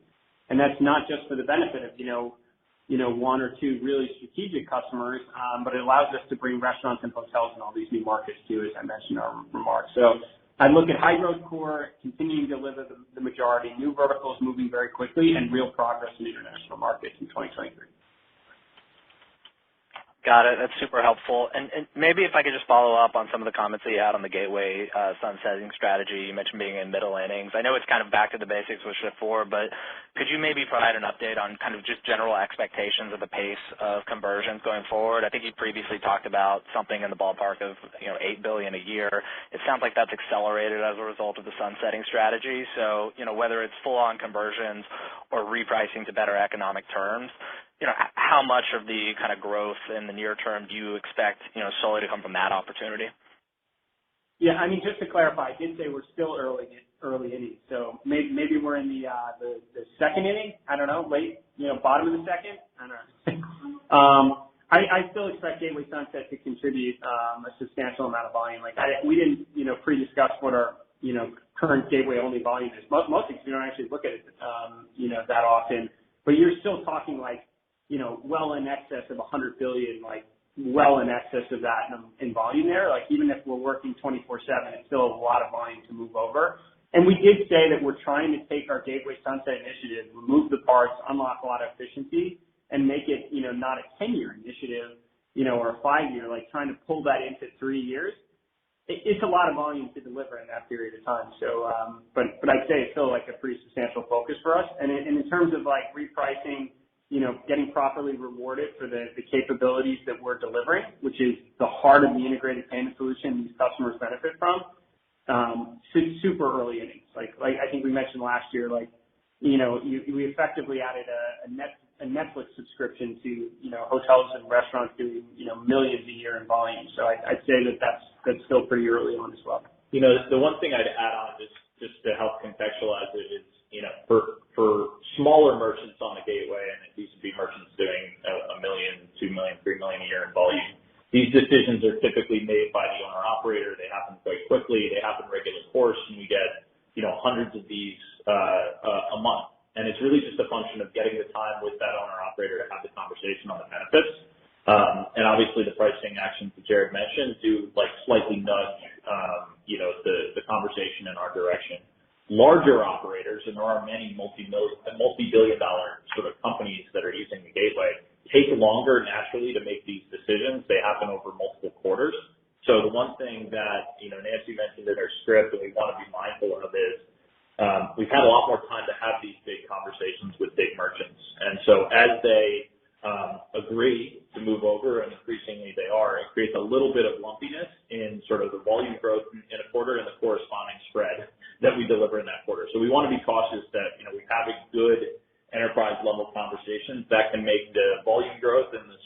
And that's not just for the benefit of, 1 or 2 really strategic customers, but it allows us to bring restaurants and hotels in all these new markets too, as I mentioned in our remarks. So I look at high growth core, continuing to deliver the majority, new verticals moving very quickly, and real progress in international markets in 2023. Got it. That's super helpful. And maybe if I could just follow up on some of the comments that you had on the Gateway sunsetting strategy. You mentioned being in middle innings. I know it's kind of back to the basics with Shift4, but could you maybe provide an update on kind of just general expectations of the pace of conversions going forward? I think you previously talked about something in the ballpark of, $8 billion a year. It sounds like that's accelerated as a result of the sunsetting strategy. So, whether it's full-on conversions or repricing to better economic terms, how much of the kind of growth in the near term do you expect, solely to come from that opportunity? Yeah, I mean, just to clarify, I did say we're still early innings. So maybe we're in the second inning. I don't know, late, bottom of the second. I don't know. I still expect Gateway Sunset to contribute a substantial amount of volume. Like we didn't, pre-discuss what our current gateway only volume is. Mostly because we don't actually look at it that often. But you're still talking like, well in excess of 100 billion, like well in excess of that in volume there. Like even if we're working 24/7, it's still a lot of volume to move over. And we did say that we're trying to take our Gateway Sunset initiative, remove the parts, unlock a lot of efficiency, and make it, not a 10-year initiative, or a 5-year, like trying to pull that into 3 years. it's a lot of volume to deliver in that period of time. So, but I'd say it's still like a pretty substantial focus for us. And in terms of like repricing, getting properly rewarded for the capabilities that we're delivering, which is the heart of the integrated payment solution these customers benefit from, super early innings. Like I think we mentioned last year, we effectively added a Netflix subscription to, hotels and restaurants doing, millions a year in volume. So I'd say that's still pretty early on as well. The one thing I'd add on just to help contextualize it is, for smaller merchants on the gateway, and it used to be merchants doing $1 million, $2 million, $3 million a year in volume, these decisions are typically made by the owner operator. They happen quite quickly. They happen regular course, and we get, hundreds of these a month. And it's really just a function of getting the time with that owner operator to have the conversation on the benefits. And obviously the pricing actions that Jared mentioned do slightly nudge, the conversation in our direction. Larger operators, and there are many multi-billion dollar sort of companies that are using the gateway, take longer naturally to make these decisions. They happen over multiple quarters. So the one thing that, Nancy mentioned in her script that we want to be mindful of is, we've had a lot more time to have these big conversations with big merchants. And so as they agree to move over, and increasingly they are, it creates a little bit of lumpiness in sort of the volume growth in a quarter and the corresponding spread that we deliver in that quarter. So we want to be cautious that, we have a good enterprise level conversations that can make the volume growth and the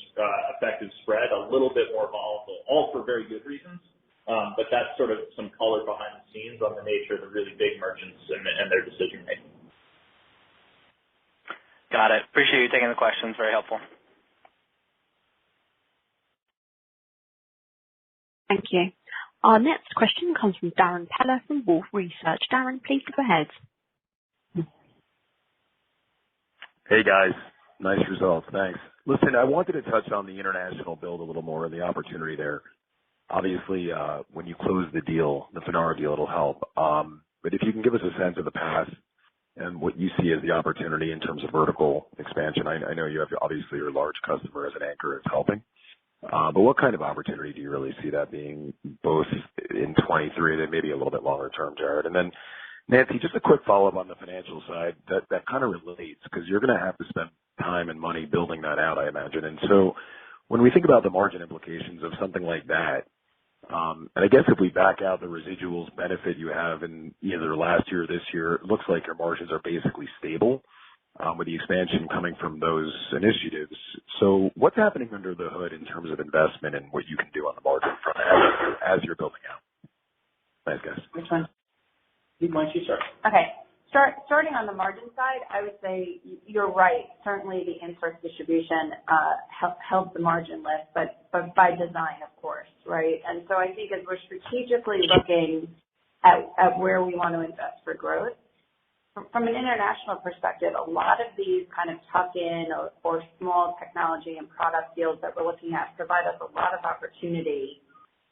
effective spread a little bit more volatile, all for very good reasons. But that's sort of some color behind the scenes on the nature of the really big merchants and their decision making. Got it. Appreciate you taking the questions. Very helpful. Thank you. Our next question comes from Darrin Peller from Wolfe Research. Darrin, please go ahead. Hey guys, nice results. Thanks. Listen, I wanted to touch on the international build a little more and the opportunity there. Obviously, when you close the deal, the Finaro deal, it'll help. But if you can give us a sense of the past and what you see as the opportunity in terms of vertical expansion. I know you have obviously your large customer as an anchor is helping. But what kind of opportunity do you really see that being both in 23 and maybe a little bit longer term, Jared? And then Nancy, just a quick follow-up on the financial side that kind of relates because you're going to have to spend time and money building that out, I imagine. And so when we think about the margin implications of something like that, and I guess if we back out the residuals benefit you have in either last year or this year, it looks like your margins are basically stable with the expansion coming from those initiatives. So what's happening under the hood in terms of investment and what you can do on the margin front as you're building out? Thanks, guys. Which one? Why don't you start? Okay. Starting on the margin side, I would say you're right. Certainly the in-source distribution helps the margin lift, but by design, of course, right? And so I think as we're strategically looking at where we want to invest for growth, from an international perspective, a lot of these kind of tuck-in or small technology and product deals that we're looking at provide us a lot of opportunity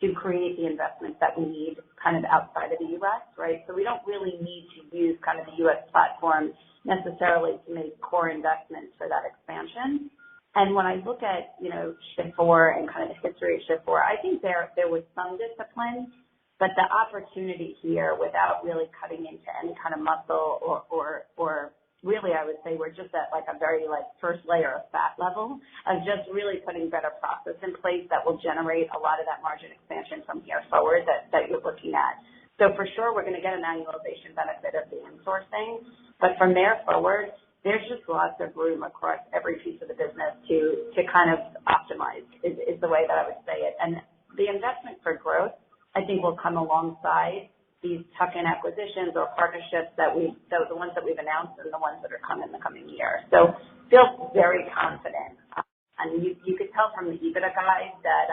to create the investments that we need kind of outside of the U.S., right? So we don't really need to use kind of the U.S. platform necessarily to make core investments for that expansion. And when I look at, Shift4 and kind of the history of Shift4, I think there was some discipline, but the opportunity here without really cutting into any kind of muscle or really, I would say we're just at a very first layer of fat level of just really putting better process in place that will generate a lot of that margin expansion from here forward that you're looking at. So for sure, we're going to get an annualization benefit of the insourcing, but from there forward, there's just lots of room across every piece of the business to kind of optimize is the way that I would say it. And the investment for growth, I think, will come alongside these tuck-in acquisitions or partnerships the ones that we've announced and the ones that are coming in the coming year. So feel very confident. And you could tell from the EBITDA guide that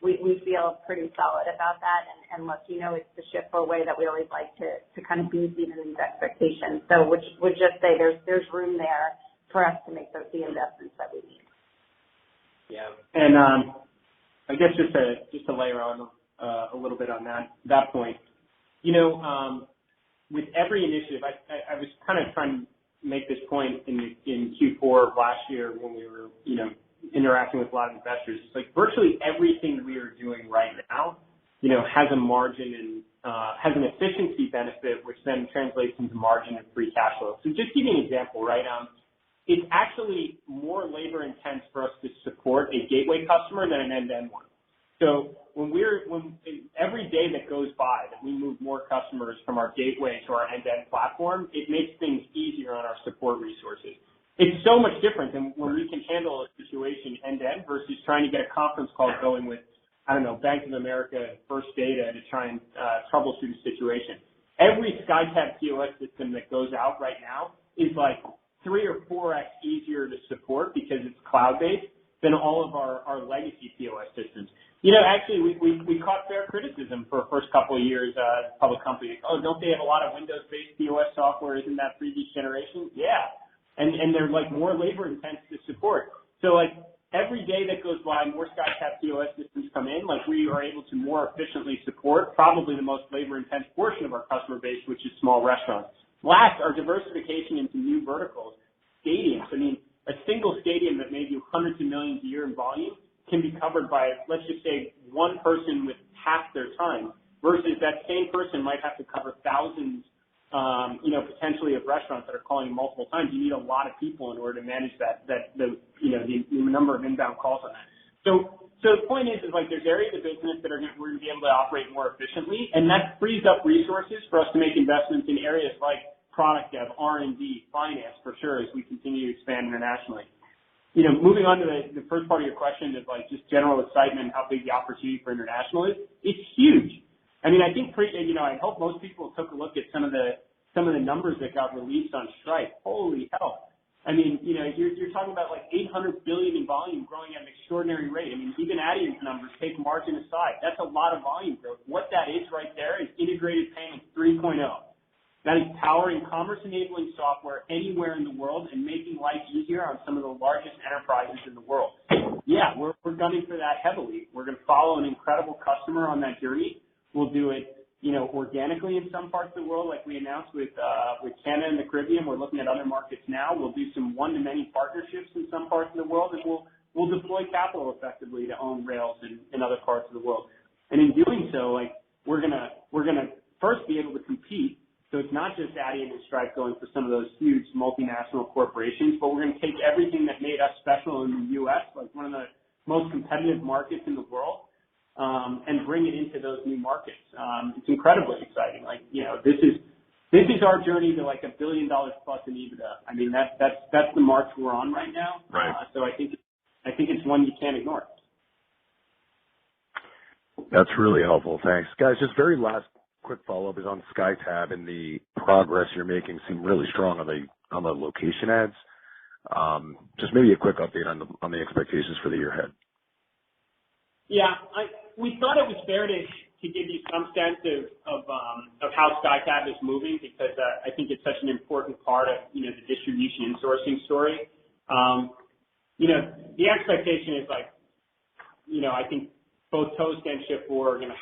we feel pretty solid about that. And look, it's the Shift4 way that we always like to kind of beat even these expectations. So would just say there's room there for us to make the investments that we need. Yeah. And I guess just to layer on a little bit on that point, with every initiative, I was kind of trying to make this point in Q4 of last year when we were, interacting with a lot of investors. It's like virtually everything we are doing right now has a margin and has an efficiency benefit, which then translates into margin and free cash flow. So just give you an example, right? It's actually more labor intense for us to support a gateway customer than an end-to-end one. So when every day that goes by that we move more customers from our gateway to our end-to-end platform, it makes things easier on our support resources. It's so much different than when we can handle a situation end-to-end versus trying to get a conference call going with, Bank of America, First Data to try and troubleshoot a situation. Every SkyTab POS system that goes out right now is like 3 or 4x easier to support because it's cloud-based than all of our legacy POS systems. Actually, we caught fair criticism for the first couple of years as a public company. Oh, don't they have a lot of Windows-based POS software? Isn't that previous generation? Yeah. And they're like more labor intense to support. So like every day that goes by, more SkyTab POS systems come in, like we are able to more efficiently support probably the most labor intense portion of our customer base, which is small restaurants. Last, our diversification into new verticals, stadiums. A single stadium that may do hundreds of millions a year in volume can be covered by, let's just say, one person with half their time, versus that same person might have to cover thousands, potentially of restaurants that are calling multiple times. You need a lot of people in order to manage the number of inbound calls on that. So the point is like there's areas of business that we're going to be able to operate more efficiently, and that frees up resources for us to make investments in areas like product dev, R&D, finance, for sure, as we continue to expand internationally. Moving on to the first part of your question is like just general excitement, how big the opportunity for international is. It's huge. I think I hope most people took a look at some of the numbers that got released on Stripe. Holy hell. You're talking about like 800 billion in volume growing at an extraordinary rate. Even Adyen's numbers, take margin aside, that's a lot of volume growth. What that is right there is integrated payments 3.0. That is powering commerce-enabling software anywhere in the world and making life easier on some of the largest enterprises in the world. Yeah, we're gunning for that heavily. We're going to follow an incredible customer on that journey. We'll do it, organically in some parts of the world, like we announced with Canada and the Caribbean. We're looking at other markets now. We'll do some one-to-many partnerships in some parts of the world, and we'll deploy capital effectively to own rails in other parts of the world. And in doing so, like we're gonna first be able to compete. So it's not just Adyen and Stripe going for some of those huge multinational corporations, but we're going to take everything that made us special in the U.S., like one of the most competitive markets in the world, and bring it into those new markets. It's incredibly exciting. This is our journey to like $1 billion plus in EBITDA. That's the march we're on right now. Right. So I think it's one you can't ignore. That's really helpful. Thanks, guys. Just very last quick follow-up is on SkyTab, and the progress you're making seem really strong on the location ads. Just maybe a quick update on the expectations for the year ahead. Yeah, we thought it was fair to give you some sense of how SkyTab is moving, because I think it's such an important part of the distribution and sourcing story. The expectation is I think both Toast and Shift4 are going to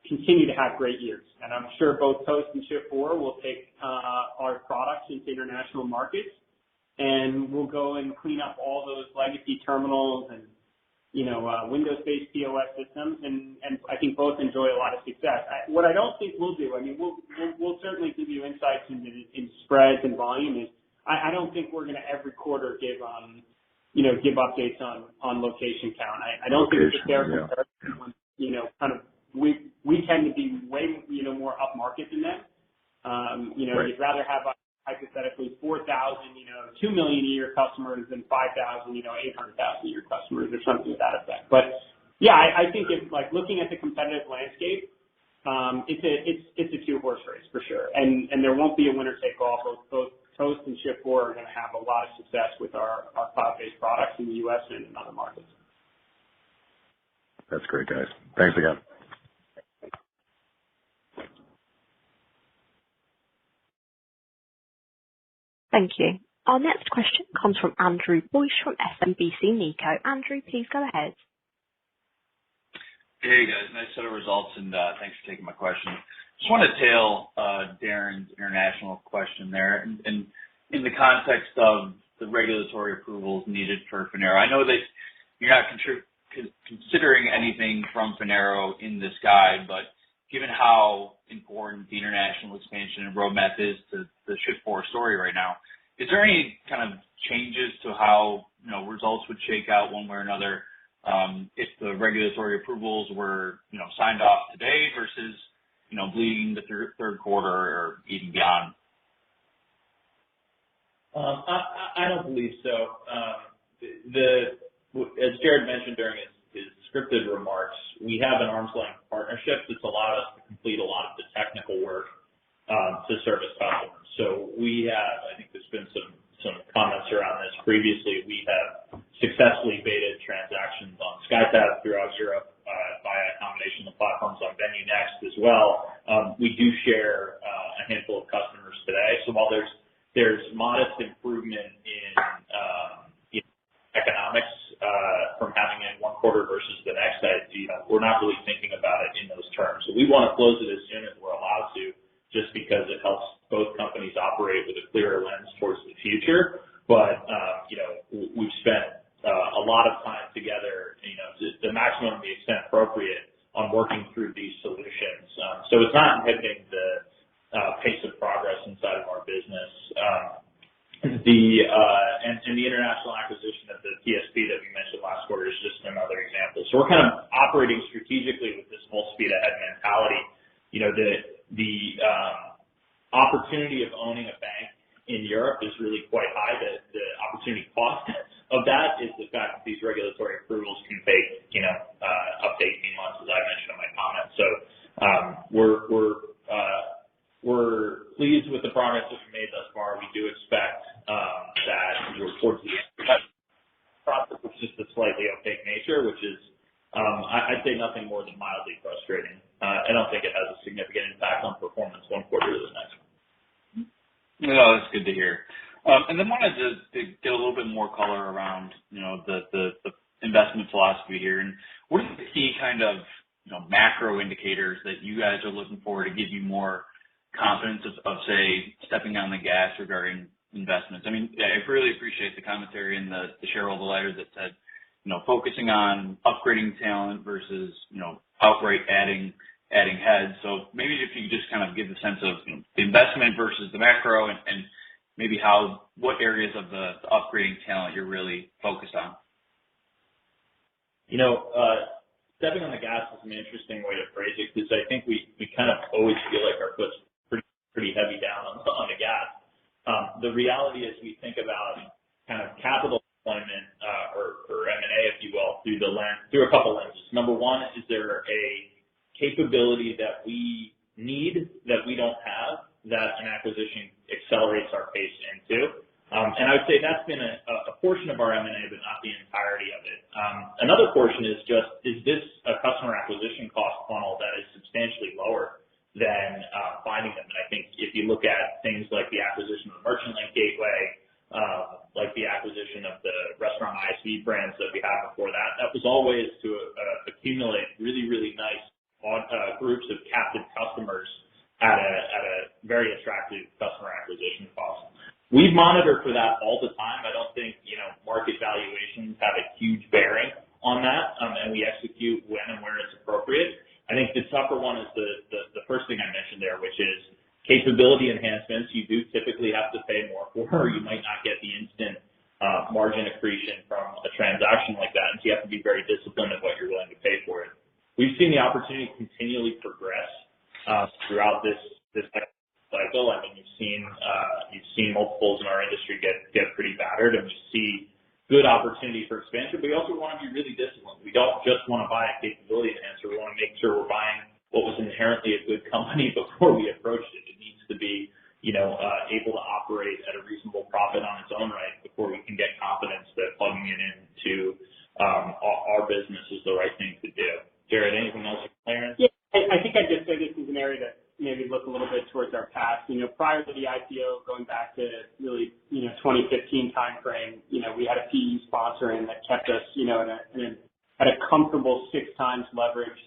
continue to have great years, and I'm sure both Toast and Shift4 will take our products into international markets, and we'll go and clean up all those legacy terminals and Windows-based POS systems, and I think both enjoy a lot of success. What I don't think we'll do, we'll certainly give you insights into spreads and volume. Is I don't think we're going to every quarter give updates on location count. I don't think it's a fair comparison when we tend to be way more upmarket than them. Right. You'd rather have hypothetically 4,000, 2 million a year customers than 5,000, 800,000 a year customers, or something to that effect. But yeah, I think it's like looking at the competitive landscape, it's a two-horse race for sure, and there won't be a winner take all. Both Toast and Shift4 are going to have a lot of success with our cloud-based products in the U.S. and in other markets. That's great, guys. Thanks again. Thank you. Our next question comes from Andrew Boyce from SMBC Nikko. Andrew, please go ahead. Hey guys, nice set of results, and thanks for taking my question. Just want to tail Darren's international question there, and in the context of the regulatory approvals needed for Finaro. I know that you're not considering anything from Finaro in this guide, but given how important the international expansion and roadmap is to the Shift4 story right now, is there any kind of changes to how results would shake out one way or another if the regulatory approvals were signed off today versus bleeding the third quarter or even beyond? I don't believe so. As Jared mentioned during his scripted remarks, we have an arm's length partnership that's allowed us to complete a lot of the technical work to service customers. So we have, I think there's been some comments around this previously, we have successfully baited transactions on SkyTab throughout Europe via a combination of platforms on VenueNext as well. We do share a handful of customers today. So while there's modest improvement in economics from having it one quarter versus the next, we're not really thinking about it in those terms. So we want to close it as soon as we're allowed to, just because it helps both companies operate with a clearer lens towards the future. But we've spent a lot of time together, to the maximum the extent appropriate, on working through these solutions. So it's not inhibiting the pace of progress inside of our business. The international acquisition of the TSP that we mentioned last quarter is just another example. So we're kind of operating strategically with this full speed ahead mentality. The opportunity of owning a bank in Europe is really quite high. The opportunity cost of that is the fact that these regulatory approvals can take up to 18 months, as I mentioned in my comments. So we're pleased with the progress that we've made thus far. We do expect that we're towards the end of that process, which is just a slightly opaque nature, which is, I'd say, nothing more than mildly frustrating. I don't think it has a significant impact on performance one quarter to the next. No, that's good to hear. And then wanted to get a little bit more color around, the investment philosophy here. And what are the key kind of, macro indicators that you guys are looking for to give you more confidence of say, stepping on the gas regarding investments? I mean, I really appreciate the commentary in the shareholder letter that said, focusing on upgrading talent versus, outright adding heads. So maybe if you could just kind of give a sense of the investment versus the macro and maybe what areas of the upgrading talent you're really focused on. Stepping on the gas is an interesting way to phrase it, because I think we kind of always feel like our foot's pretty heavy down on the gas. The reality is we think about kind of capital deployment or M&A, if you will, through a couple lenses. Number one, is there a capability that we need that we don't have that an acquisition accelerates our pace into? And I would say that's been a portion of our M&A, but not the entirety of it. Another portion is this a customer acquisition cost funnel that is substantially lower than finding them? And I think if you look at things like the acquisition of the Merchant Link Gateway, like the acquisition of the restaurant ISV brands that we had before that was always to accumulate really, really nice groups of captive customers at a very attractive customer acquisition cost. We've monitored for that all the time. I don't think, market valuations have a huge bearing on that, and we execute when and where it's appropriate. I think the tougher one is the first thing I mentioned there, which is capability enhancements. You do typically have to pay more for, or you might not get the instant margin accretion from a transaction like that, and so you have to be very disciplined in what you're willing to pay for it. We've seen the opportunity continually progress throughout this cycle. I mean, you've seen multiples in our industry get pretty battered, and we see good opportunity for expansion. But we also want to be really disciplined. We don't just want to buy a capability enhancer. We want to make sure we're buying what was inherently a good company before we approached it. It needs to be, able to operate at a reasonable profit on its own right before we can get confidence that plugging it into our business is the right thing to do. Jared, anything else you can Yeah, I think I'd just say this is an area that maybe look a little bit towards our past. Prior to the IPO, going back to really, 2015 timeframe, we had a PE sponsor in that kept us, at a comfortable 6x leverage,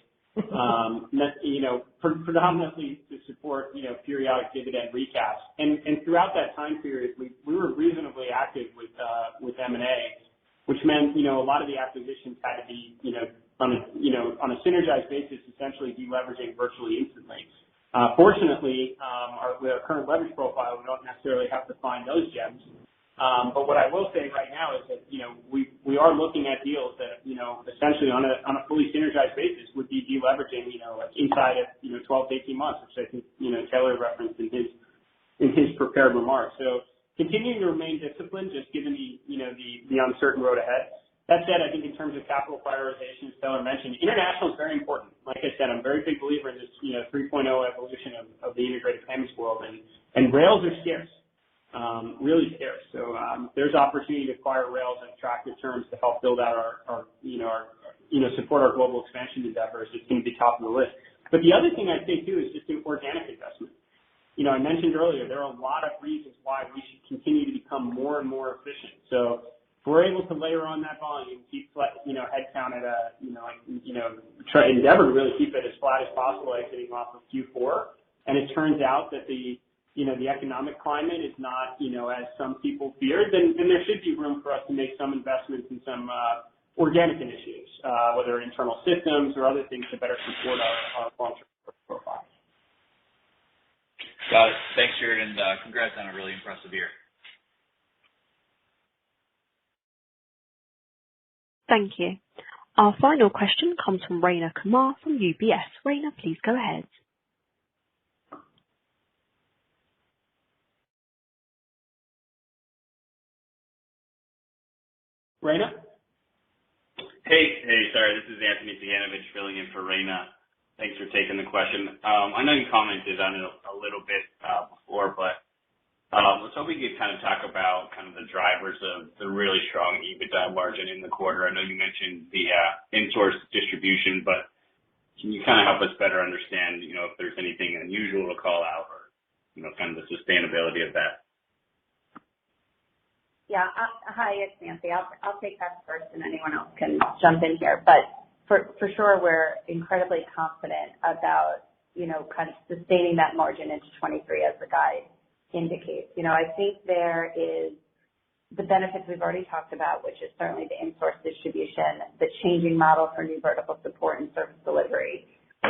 predominantly to support, periodic dividend recaps. And throughout that time period, we were reasonably active with M&A, which meant, a lot of the acquisitions had to be, on a synergized basis, essentially deleveraging virtually instantly. Fortunately, with our current leverage profile, we don't necessarily have to find those gems. But what I will say right now is that, we are looking at deals that, essentially on a fully synergized basis would be deleveraging, inside of, 12 to 18 months, which I think, Taylor referenced in his prepared remarks. So continuing to remain disciplined, just given the uncertain road ahead. That said, I think in terms of capital prioritization, as Taylor mentioned, international is very important. Like I said, I'm a very big believer in this, 3.0 evolution of the integrated payments world, and rails are scarce, really scarce. So there's opportunity to acquire rails at attractive terms to help build out our support our global expansion endeavors. It's going to be top of the list. But the other thing I'd say too is just organic investment. I mentioned earlier there are a lot of reasons why we should continue to become more and more efficient. So if we're able to layer on that volume, keep headcount at try endeavor to really keep it as flat as possible exiting off of Q4, and it turns out that the economic climate is not as some people feared, then there should be room for us to make some investments in some organic initiatives, whether internal systems or other things to better support our long-term profile. Got it. Thanks, Jared, and congrats on a really impressive year. Thank you. Our final question comes from Raina Kumar from UBS. Raina, please go ahead. Raina? Hey, sorry, this is Anthony Zianovich filling in for Raina. Thanks for taking the question. I know you commented on it a little bit before, but let's hope we could kind of talk about kind of the drivers of the really strong EBITDA margin in the quarter. I know you mentioned the in-source distribution, but can you kind of help us better understand, if there's anything unusual to call out or, kind of the sustainability of that? Yeah. Hi, it's Nancy. I'll take that first, and anyone else can jump in here. But for sure, we're incredibly confident about, kind of sustaining that margin into 23 as the guide indicates. I think there is the benefits we've already talked about, which is certainly the in-source distribution, the changing model for new vertical support and service delivery,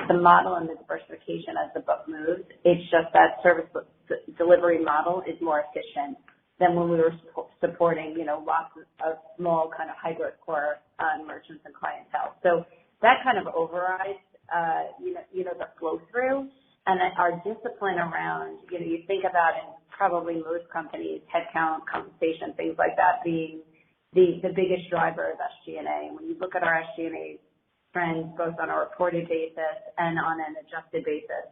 the model and the diversification as the book moves. It's just that service delivery model is more efficient than when we were supporting, lots of small kind of hybrid core merchants and clientele. So that kind of overrides, the flow through. And our discipline around, you think about in probably most companies, headcount, compensation, things like that being the biggest driver of SG&A. And when you look at our SG&A trends, both on a reported basis and on an adjusted basis,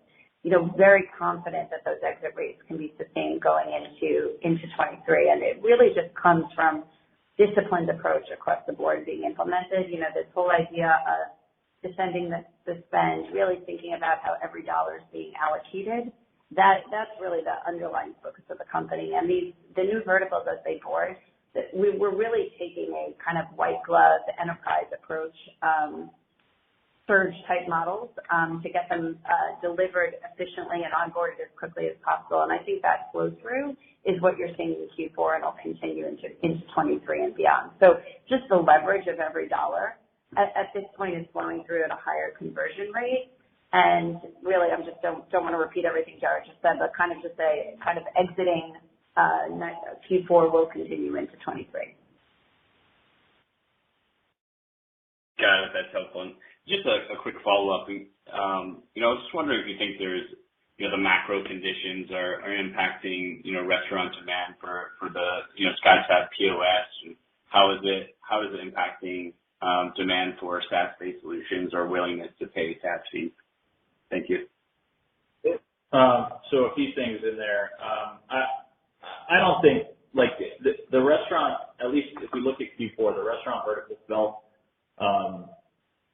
very confident that those exit rates can be sustained going into 23. And it really just comes from disciplined approach across the board being implemented. This whole idea of defending the spend, really thinking about how every dollar is being allocated. That's really the underlying focus of the company. And the new verticals as they board, we're really taking a kind of white glove enterprise approach, surge type models, to get them delivered efficiently and onboarded as quickly as possible. And I think that flow through is what you're seeing in Q4 and will continue into 23 and beyond. So just the leverage of every dollar at this point is flowing through at a higher conversion rate. And really, I just don't want to repeat everything Jared just said, but kind of just say kind of exiting Q4 will continue into 23. Got it. That's helpful. And just a quick follow-up. I was just wondering if you think there's, the macro conditions are impacting, restaurant demand for the, SkyTab POS. And how is it impacting demand for SaaS-based solutions or willingness to pay SaaS fees? Thank you. So a few things in there. I don't think the restaurant, at least if we look at Q4, the restaurant vertical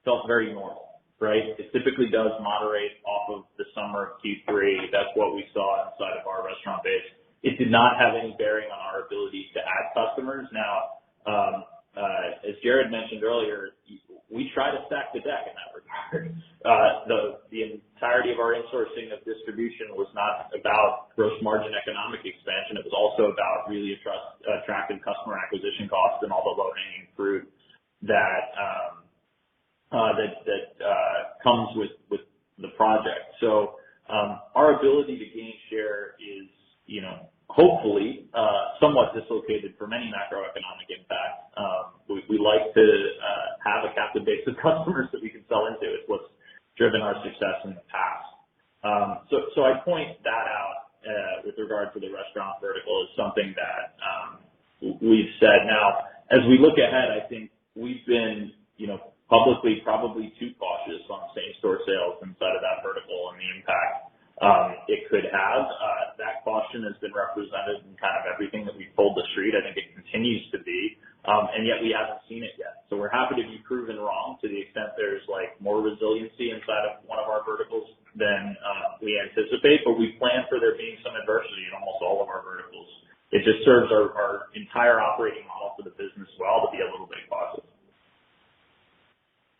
felt very normal, right? It typically does moderate off of the summer of Q3. That's what we saw inside of our restaurant base. It did not have any bearing on our ability to add customers. Now, as Jared mentioned earlier, we try to stack the deck in that regard. The entirety of our insourcing of distribution was not about gross margin economic expansion. It was also about really attracting customer acquisition costs and all the low-hanging fruit that that comes with the project. So our ability to gain share is, hopefully somewhat dislocated from any macroeconomic impact. We like to have a captive base of customers that we can sell into. It's what's driven our success in the past. So I point that out with regard to the restaurant vertical as something that we've said. Now, as we look ahead, I think we've been, publicly probably too cautious on same-store sales inside of that vertical and the impact it could have. That caution has been represented in kind of everything that we've told the street. I think it continues to be, and yet we haven't seen it yet. So we're happy to be proven wrong to the extent there's more resiliency inside of one of our verticals than we anticipate, but we plan for there being some adversity in almost all of our verticals. It just serves our entire operating model for the business well to be able to